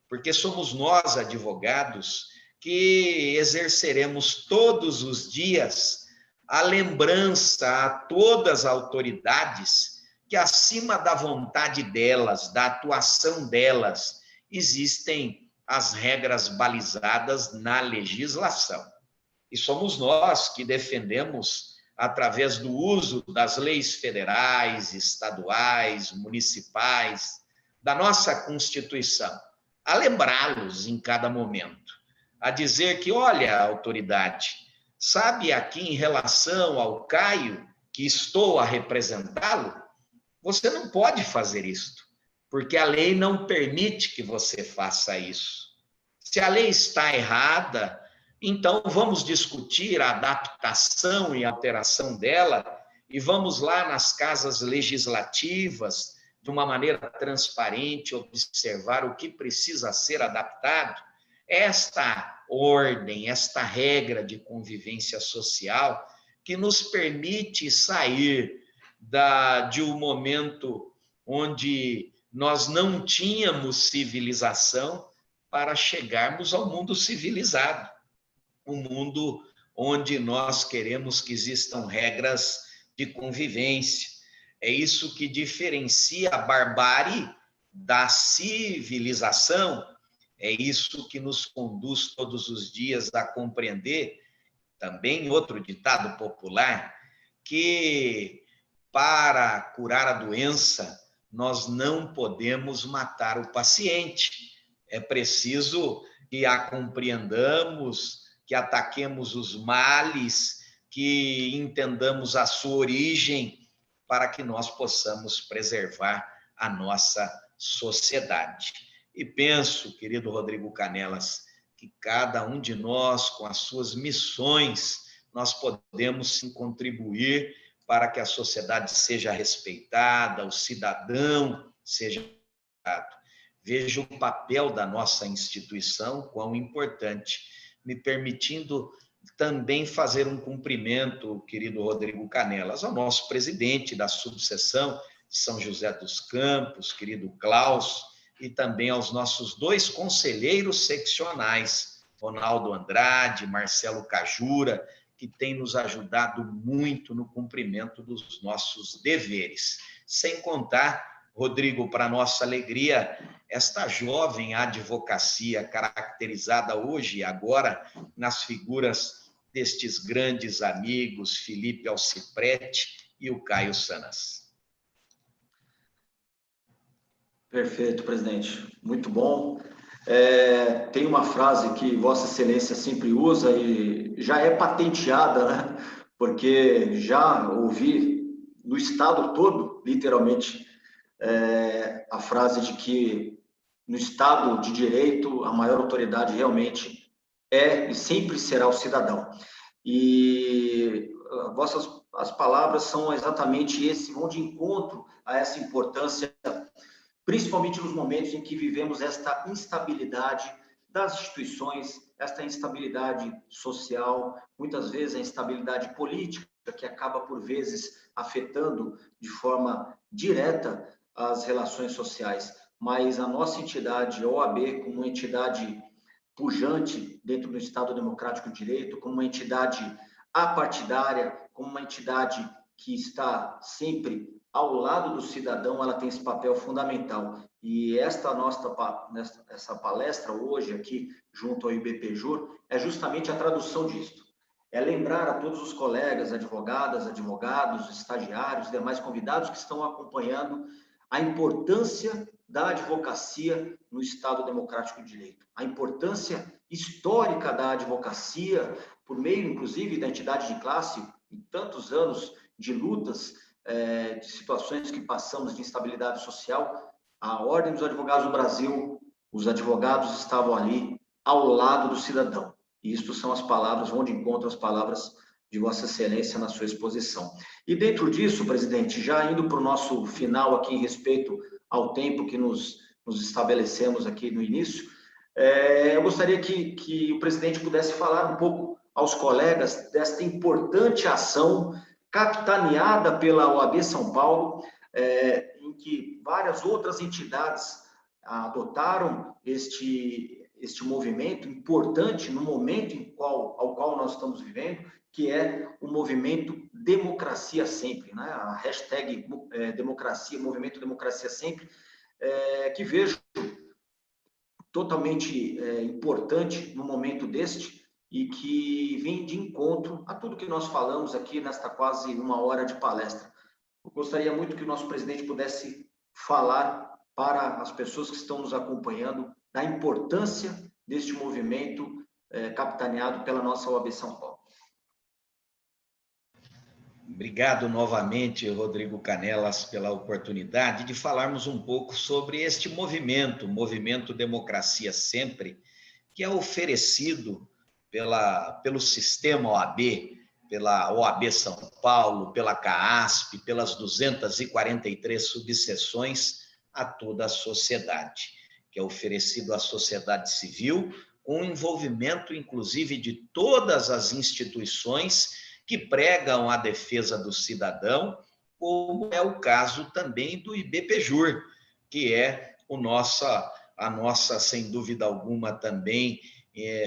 porque somos nós, advogados, que exerceremos todos os dias a lembrança a todas as autoridades que, acima da vontade delas, da atuação delas, existem as regras balizadas na legislação. E somos nós que defendemos, através do uso das leis federais, estaduais, municipais, da nossa Constituição, a lembrá-los em cada momento, a dizer que, olha, autoridade, sabe aqui em relação ao Caio, que estou a representá-lo, você não pode fazer isto, porque a lei não permite que você faça isso. Se a lei está errada, então vamos discutir a adaptação e alteração dela e vamos lá nas casas legislativas, de uma maneira transparente, observar o que precisa ser adaptado. Esta ordem, esta regra de convivência social que nos permite sair de um momento onde nós não tínhamos civilização para chegarmos ao mundo civilizado, um mundo onde nós queremos que existam regras de convivência. É isso que diferencia a barbárie da civilização, é isso que nos conduz todos os dias a compreender, também outro ditado popular, que para curar a doença, nós não podemos matar o paciente. É preciso que a compreendamos, que ataquemos os males, que entendamos a sua origem, para que nós possamos preservar a nossa sociedade. E penso, querido Rodrigo Canelas, que cada um de nós, com as suas missões, nós podemos sim contribuir para que a sociedade seja respeitada, o cidadão seja respeitado. Veja o papel da nossa instituição, quão importante, me permitindo também fazer um cumprimento, querido Rodrigo Canelas, ao nosso presidente da subseção de São José dos Campos, querido Klaus, e também aos nossos 2 conselheiros seccionais, Ronaldo Andrade, Marcelo Cajura, que têm nos ajudado muito no cumprimento dos nossos deveres. Sem contar, Rodrigo, para nossa alegria, esta jovem advocacia caracterizada hoje e agora nas figuras destes grandes amigos, Felipe Alciprete e o Caio Sanas. Perfeito, presidente. Muito bom. Tem uma frase que Vossa Excelência sempre usa e já é patenteada, né? Porque já ouvi no estado todo, literalmente, a frase de que no Estado de Direito a maior autoridade realmente é e sempre será o cidadão. E as palavras são exatamente esse, vão de encontro a essa importância, principalmente nos momentos em que vivemos esta instabilidade das instituições, esta instabilidade social, muitas vezes a instabilidade política, que acaba, por vezes, afetando de forma direta as relações sociais. Mas a nossa entidade, a OAB, como uma entidade pujante dentro do Estado Democrático de Direito, como uma entidade apartidária, como uma entidade que está sempre ao lado do cidadão, ela tem esse papel fundamental. E essa palestra hoje aqui, junto ao IBPJUR, é justamente a tradução disso. É lembrar a todos os colegas, advogadas, advogados, estagiários, demais convidados que estão acompanhando a importância da advocacia no Estado Democrático de Direito, a importância histórica da advocacia, por meio, inclusive, da entidade de classe, em tantos anos de lutas, de situações que passamos de instabilidade social. A Ordem dos Advogados do Brasil, os advogados estavam ali ao lado do cidadão. E isto são as palavras, vão de encontro às palavras de Vossa Excelência na sua exposição. E dentro disso, presidente, já indo para o nosso final aqui em respeito ao tempo que nos estabelecemos aqui no início, eu gostaria que o presidente pudesse falar um pouco aos colegas desta importante ação capitaneada pela OAB São Paulo, em que várias outras entidades adotaram este movimento importante no momento ao qual nós estamos vivendo, que é o movimento Democracia Sempre, né? A hashtag democracia, movimento Democracia Sempre, que vejo totalmente importante no momento deste e que vem de encontro a tudo que nós falamos aqui nesta quase 1 hora de palestra. Eu gostaria muito que o nosso presidente pudesse falar para as pessoas que estão nos acompanhando da importância deste movimento capitaneado pela nossa OAB São Paulo. Obrigado novamente, Rodrigo Canelas, pela oportunidade de falarmos um pouco sobre este movimento, o Movimento Democracia Sempre, que é oferecido pelo sistema OAB, pela OAB São Paulo, pela CAASP, pelas 243 subseções a toda a sociedade, que é oferecido à sociedade civil, com o envolvimento, inclusive, de todas as instituições que pregam a defesa do cidadão, como é o caso também do IBPJUR, que é a nossa, sem dúvida alguma, também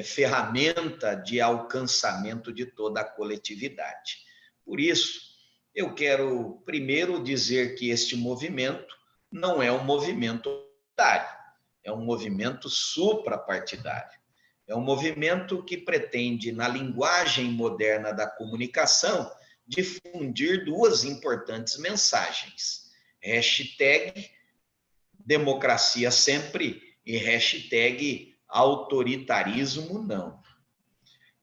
ferramenta de alcançamento de toda a coletividade. Por isso, eu quero primeiro dizer que este movimento não é um movimento partidário, é um movimento suprapartidário. É um movimento que pretende, na linguagem moderna da comunicação, difundir 2 importantes mensagens. Hashtag democracia sempre e hashtag autoritarismo não.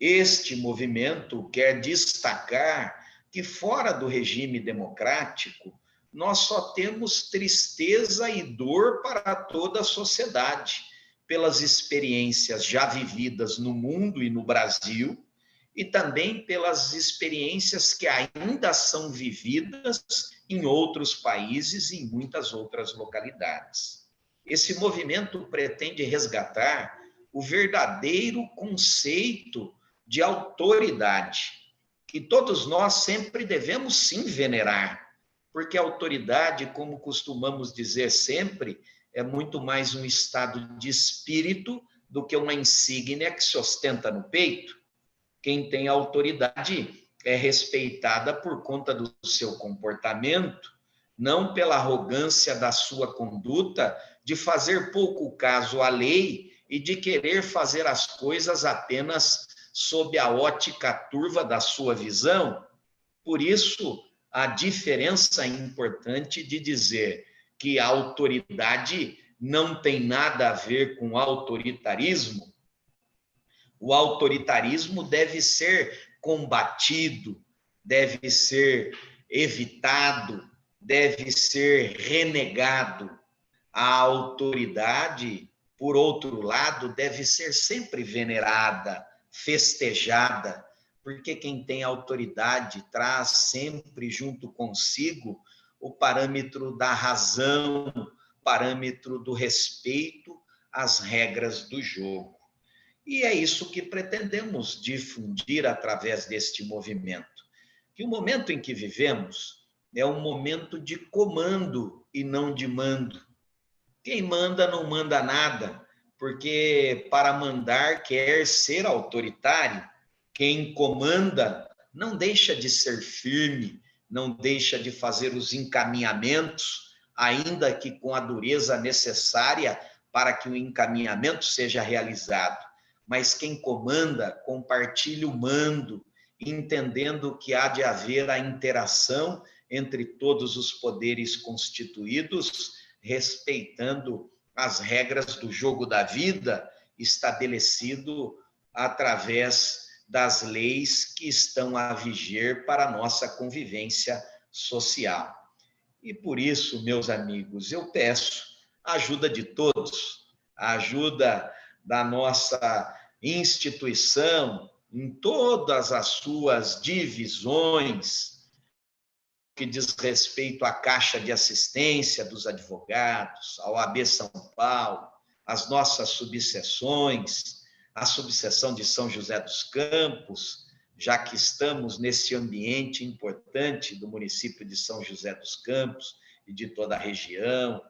Este movimento quer destacar que, fora do regime democrático, nós só temos tristeza e dor para toda a sociedade, pelas experiências já vividas no mundo e no Brasil, e também pelas experiências que ainda são vividas em outros países e em muitas outras localidades. Esse movimento pretende resgatar o verdadeiro conceito de autoridade, que todos nós sempre devemos sim venerar, porque a autoridade, como costumamos dizer sempre, é muito mais um estado de espírito do que uma insígnia que se ostenta no peito. Quem tem autoridade é respeitada por conta do seu comportamento, não pela arrogância da sua conduta, de fazer pouco caso à lei e de querer fazer as coisas apenas sob a ótica turva da sua visão. Por isso, a diferença importante de dizer que a autoridade não tem nada a ver com autoritarismo. O autoritarismo deve ser combatido, deve ser evitado, deve ser renegado. A autoridade, por outro lado, deve ser sempre venerada, festejada, porque quem tem autoridade traz sempre junto consigo o parâmetro da razão, o parâmetro do respeito às regras do jogo. E é isso que pretendemos difundir através deste movimento. Que o momento em que vivemos é um momento de comando e não de mando. Quem manda não manda nada, porque para mandar quer ser autoritário. Quem comanda não deixa de ser firme, não deixa de fazer os encaminhamentos, ainda que com a dureza necessária para que o encaminhamento seja realizado. Mas quem comanda, compartilha o mando, entendendo que há de haver a interação entre todos os poderes constituídos, respeitando as regras do jogo da vida, estabelecido através das leis que estão a viger para a nossa convivência social. E por isso, meus amigos, eu peço a ajuda de todos, a ajuda da nossa instituição em todas as suas divisões, que diz respeito à Caixa de Assistência dos Advogados, ao OAB São Paulo, as nossas subseções, a subseção de São José dos Campos, já que estamos nesse ambiente importante do município de São José dos Campos e de toda a região,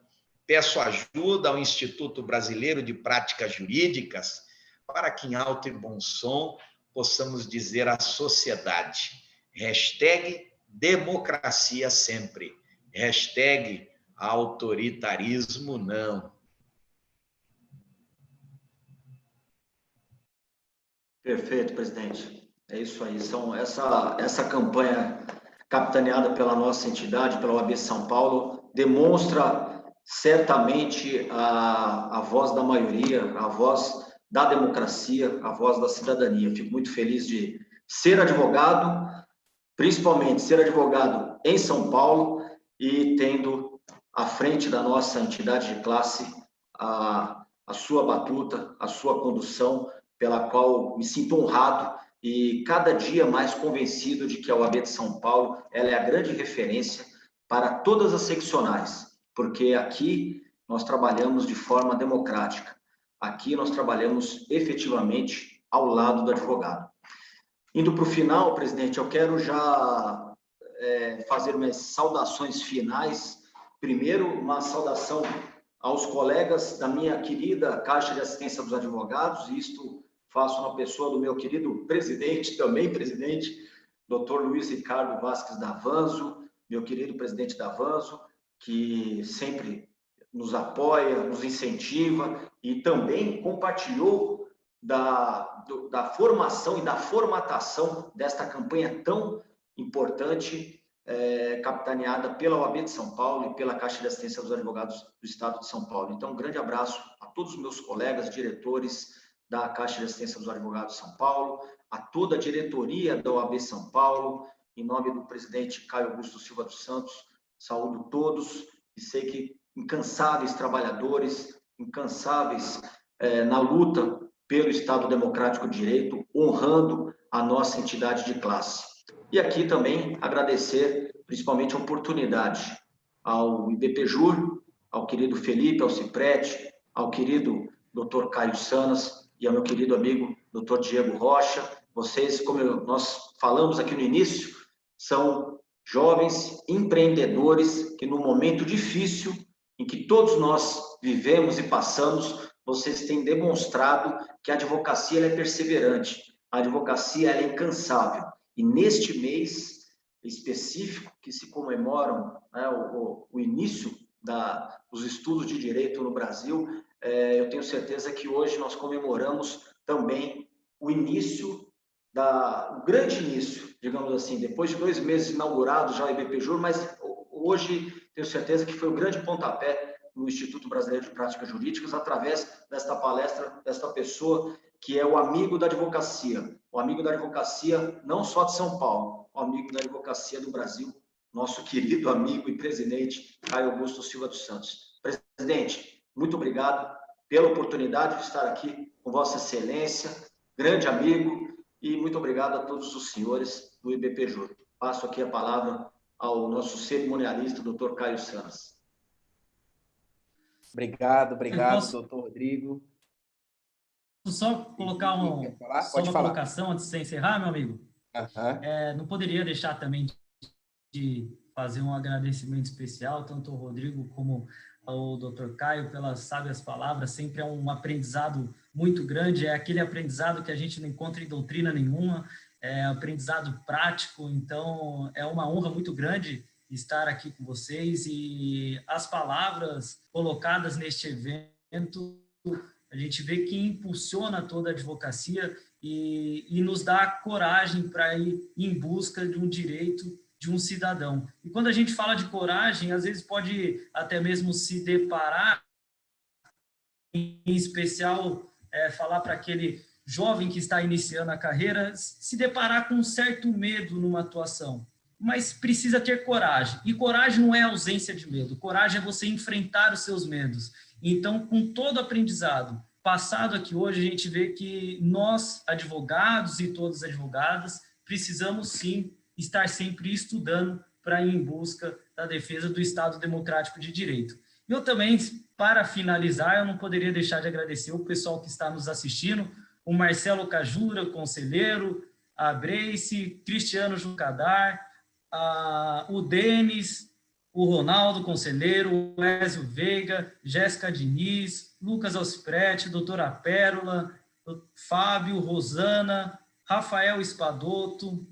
Peço ajuda ao Instituto Brasileiro de Práticas Jurídicas para que, em alto e bom som, possamos dizer à sociedade: hashtag democracia sempre, hashtag autoritarismo não. Perfeito, presidente. É isso aí. Essa campanha capitaneada pela nossa entidade, pela OAB São Paulo, demonstra certamente a voz da maioria, a voz da democracia, a voz da cidadania. Fico muito feliz de ser advogado, principalmente ser advogado em São Paulo e tendo à frente da nossa entidade de classe a sua batuta, a sua condução, pela qual me sinto honrado e cada dia mais convencido de que a OAB de São Paulo ela é a grande referência para todas as seccionais, porque aqui nós trabalhamos de forma democrática, aqui nós trabalhamos efetivamente ao lado do advogado. Indo para o final, presidente, eu quero já fazer umas saudações finais. Primeiro, uma saudação aos colegas da minha querida Caixa de Assistência dos Advogados, e isto faço na pessoa do meu querido presidente, também presidente, Dr. Luiz Ricardo Vasques Davanzo, meu querido presidente Davanzo, que sempre nos apoia, nos incentiva e também compartilhou da formação e da formatação desta campanha tão importante, capitaneada pela OAB de São Paulo e pela Caixa de Assistência dos Advogados do Estado de São Paulo. Então, um grande abraço a todos os meus colegas, diretores da Caixa de Assistência dos Advogados de São Paulo, a toda a diretoria da OAB São Paulo, em nome do presidente Caio Augusto Silva dos Santos, saúdo todos e sei que incansáveis trabalhadores, incansáveis na luta pelo Estado Democrático de Direito, honrando a nossa entidade de classe. E aqui também agradecer principalmente a oportunidade ao IBPJUR, ao querido Felipe, ao Ciprete, ao querido Dr. Caio Sanas e ao meu querido amigo Dr. Diego Rocha. Vocês, como nós falamos aqui no início, são jovens empreendedores que no momento difícil em que todos nós vivemos e passamos, vocês têm demonstrado que a advocacia ela é perseverante, a advocacia ela é incansável. E neste mês específico que se comemoram, né, o início dos estudos de direito no Brasil, eu tenho certeza que hoje nós comemoramos também o início, o grande início, digamos assim, depois de 2 meses inaugurado já o IBPJUR, mas hoje tenho certeza que foi o grande pontapé no Instituto Brasileiro de Práticas Jurídicas, através desta palestra, desta pessoa que é o amigo da advocacia não só de São Paulo, o amigo da advocacia do Brasil, nosso querido amigo e presidente Caio Augusto Silva dos Santos. Presidente, muito obrigado pela oportunidade de estar aqui com Vossa Excelência, grande amigo, e muito obrigado a todos os senhores do IBPJUR. Passo aqui a palavra ao nosso cerimonialista, doutor Caio Sanas. Obrigado, doutor Rodrigo. Só colocar uma colocação antes de você encerrar, meu amigo. Não poderia deixar também de fazer um agradecimento especial, tanto ao Rodrigo como ao Dr. Caio, pelas sábias palavras. Sempre é um aprendizado muito grande, é aquele aprendizado que a gente não encontra em doutrina nenhuma, é aprendizado prático. Então é uma honra muito grande estar aqui com vocês, e as palavras colocadas neste evento, a gente vê que impulsiona toda a advocacia e nos dá coragem para ir em busca de um direito de um cidadão. E quando a gente fala de coragem, às vezes pode até mesmo se deparar, em especial falar para aquele jovem que está iniciando a carreira, se deparar com um certo medo numa atuação. Mas precisa ter coragem. E coragem não é ausência de medo. Coragem é você enfrentar os seus medos. Então, com todo aprendizado passado aqui hoje, a gente vê que nós, advogados e todas as advogadas, precisamos sim estar sempre estudando para ir em busca da defesa do Estado Democrático de Direito. Eu também, para finalizar, eu não poderia deixar de agradecer o pessoal que está nos assistindo, o Marcelo Cajura, conselheiro, a Brace, Cristiano Jucadar, o Denis, o Ronaldo, conselheiro, o Ézio Veiga, Jéssica Diniz, Lucas Alciprete, doutora Pérola, Fábio, Rosana, Rafael Espadoto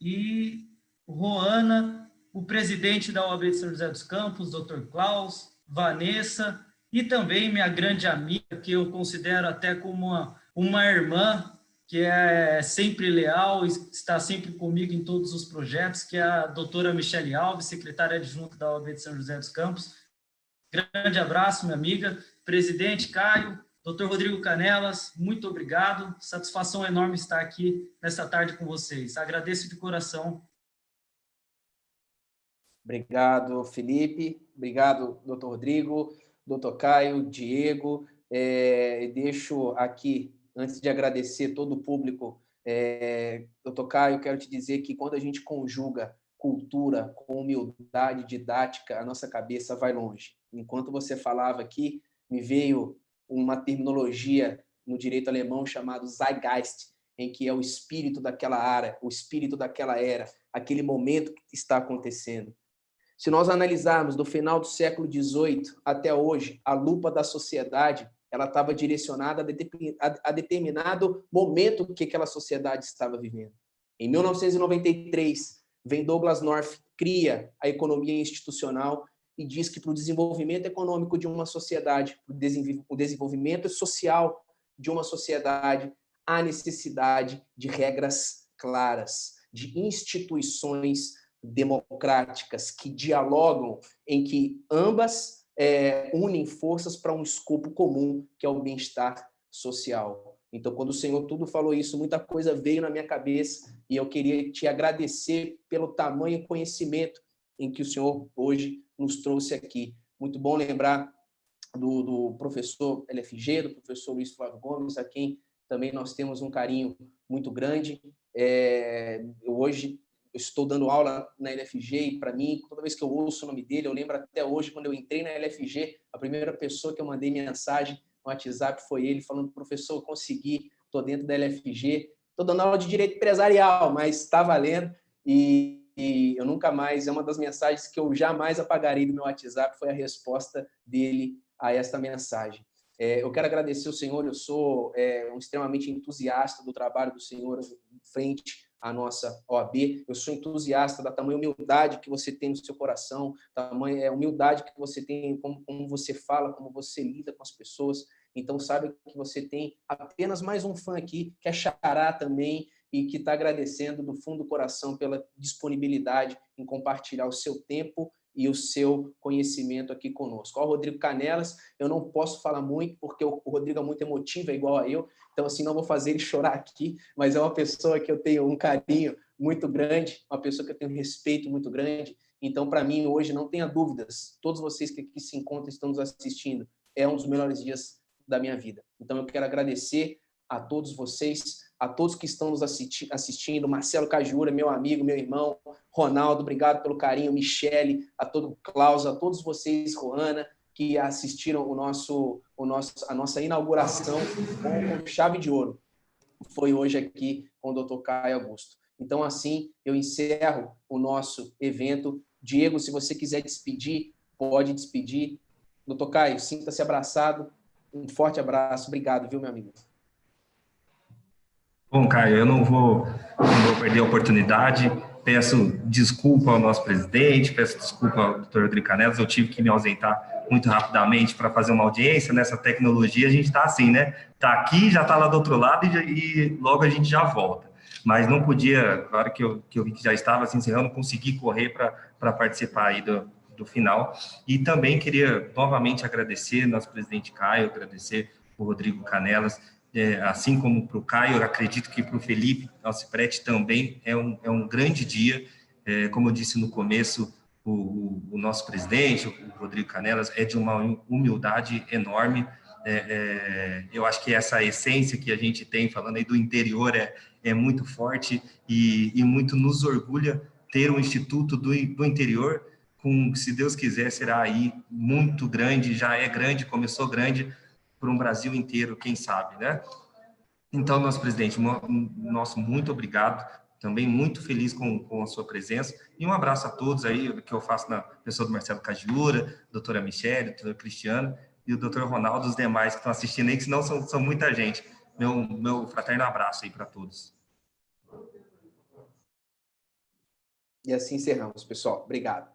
e Roana, o presidente da OAB de São José dos Campos, doutor Klaus, Vanessa, e também minha grande amiga, que eu considero até como uma irmã, que é sempre leal, está sempre comigo em todos os projetos, que é a doutora Michele Alves, secretária adjunta da OAB de São José dos Campos. Grande abraço, minha amiga. Presidente Caio, doutor Rodrigo Canelas, muito obrigado. Satisfação enorme estar aqui nesta tarde com vocês. Agradeço de coração. Obrigado, Felipe. Obrigado, doutor Rodrigo, doutor Caio, Diego. Deixo aqui, antes de agradecer todo o público, doutor Caio, quero te dizer que quando a gente conjuga cultura com humildade didática, a nossa cabeça vai longe. Enquanto você falava aqui, me veio uma terminologia no direito alemão chamado Zeitgeist, em que é o espírito daquela área, o espírito daquela era, aquele momento que está acontecendo. Se nós analisarmos do final do século XVIII até hoje, a lupa da sociedade ela estava direcionada a determinado momento que aquela sociedade estava vivendo. Em 1993, vem Douglass North, cria a economia institucional e diz que para o desenvolvimento econômico de uma sociedade, para o desenvolvimento social de uma sociedade, há necessidade de regras claras, de instituições democráticas que dialogam, em que ambas unem forças para um escopo comum, que é o bem-estar social. Então, quando o Senhor tudo falou isso, muita coisa veio na minha cabeça e eu queria te agradecer pelo tamanho conhecimento em que o Senhor hoje nos trouxe aqui. Muito bom lembrar do professor LFG, do professor Luiz Flávio Gomes, a quem também nós temos um carinho muito grande. Hoje eu estou dando aula na LFG e, para mim, toda vez que eu ouço o nome dele, eu lembro até hoje, quando eu entrei na LFG, a primeira pessoa que eu mandei mensagem no WhatsApp foi ele, falando: professor, eu consegui, estou dentro da LFG, estou dando aula de direito empresarial, mas está valendo, e eu nunca mais, é uma das mensagens que eu jamais apagarei do meu WhatsApp, foi a resposta dele a esta mensagem. Eu quero agradecer ao Senhor, eu sou extremamente entusiasta do trabalho do Senhor frente à nossa OAB, eu sou entusiasta da tamanha humildade que você tem no seu coração, tamanha humildade que você tem, como você fala, como você lida com as pessoas. Então, sabe que você tem apenas mais um fã aqui, que é Xará também, e que está agradecendo do fundo do coração pela disponibilidade em compartilhar o seu tempo e o seu conhecimento aqui conosco. Ao Rodrigo Canelas, eu não posso falar muito, porque o Rodrigo é muito emotivo, é igual a eu, então assim, não vou fazer ele chorar aqui, mas é uma pessoa que eu tenho um carinho muito grande, uma pessoa que eu tenho um respeito muito grande. Então, para mim, hoje, não tenha dúvidas, todos vocês que aqui se encontram e estão nos assistindo, é um dos melhores dias da minha vida. Então, eu quero agradecer a todos vocês, a todos que estão nos assistindo, Marcelo Cajura, meu amigo, meu irmão, Ronaldo, obrigado pelo carinho, Michele, a todo o Klaus, a todos vocês, Roana, que assistiram a nossa inauguração com chave de ouro. Foi hoje aqui com o Dr. Caio Augusto. Então, assim, eu encerro o nosso evento. Diego, se você quiser despedir, pode despedir. Dr. Caio, sinta-se abraçado. Um forte abraço. Obrigado, viu, meu amigo? Bom, Caio, eu não vou perder a oportunidade. Peço desculpa ao nosso presidente, peço desculpa ao doutor Rodrigo Canelas, eu tive que me ausentar muito rapidamente para fazer uma audiência. Nessa tecnologia a gente está assim, né? Está aqui, já está lá do outro lado e logo a gente já volta. Mas não podia, agora que eu vi que já estava se encerrando, consegui correr para participar aí do final. E também queria novamente agradecer nosso presidente Caio, agradecer o Rodrigo Canelas, assim como para o Caio, eu acredito que para o Felipe Alciprete também é um grande dia. Como eu disse no começo, o nosso presidente, o Rodrigo Canelas, é de uma humildade enorme. Eu acho que essa essência que a gente tem, falando aí do interior, é muito forte e muito nos orgulha ter um instituto do interior, se Deus quiser, será aí muito grande, já é grande, começou grande, para um Brasil inteiro, quem sabe, né? Então, nosso presidente, nosso muito obrigado também muito feliz com a sua presença. E um abraço a todos aí, que eu faço na pessoa do Marcelo Cagiura, doutora Michele, doutor Cristiano e o doutor Ronaldo, os demais que estão assistindo aí, que senão são muita gente. Meu fraterno abraço aí para todos. E assim encerramos, pessoal. Obrigado.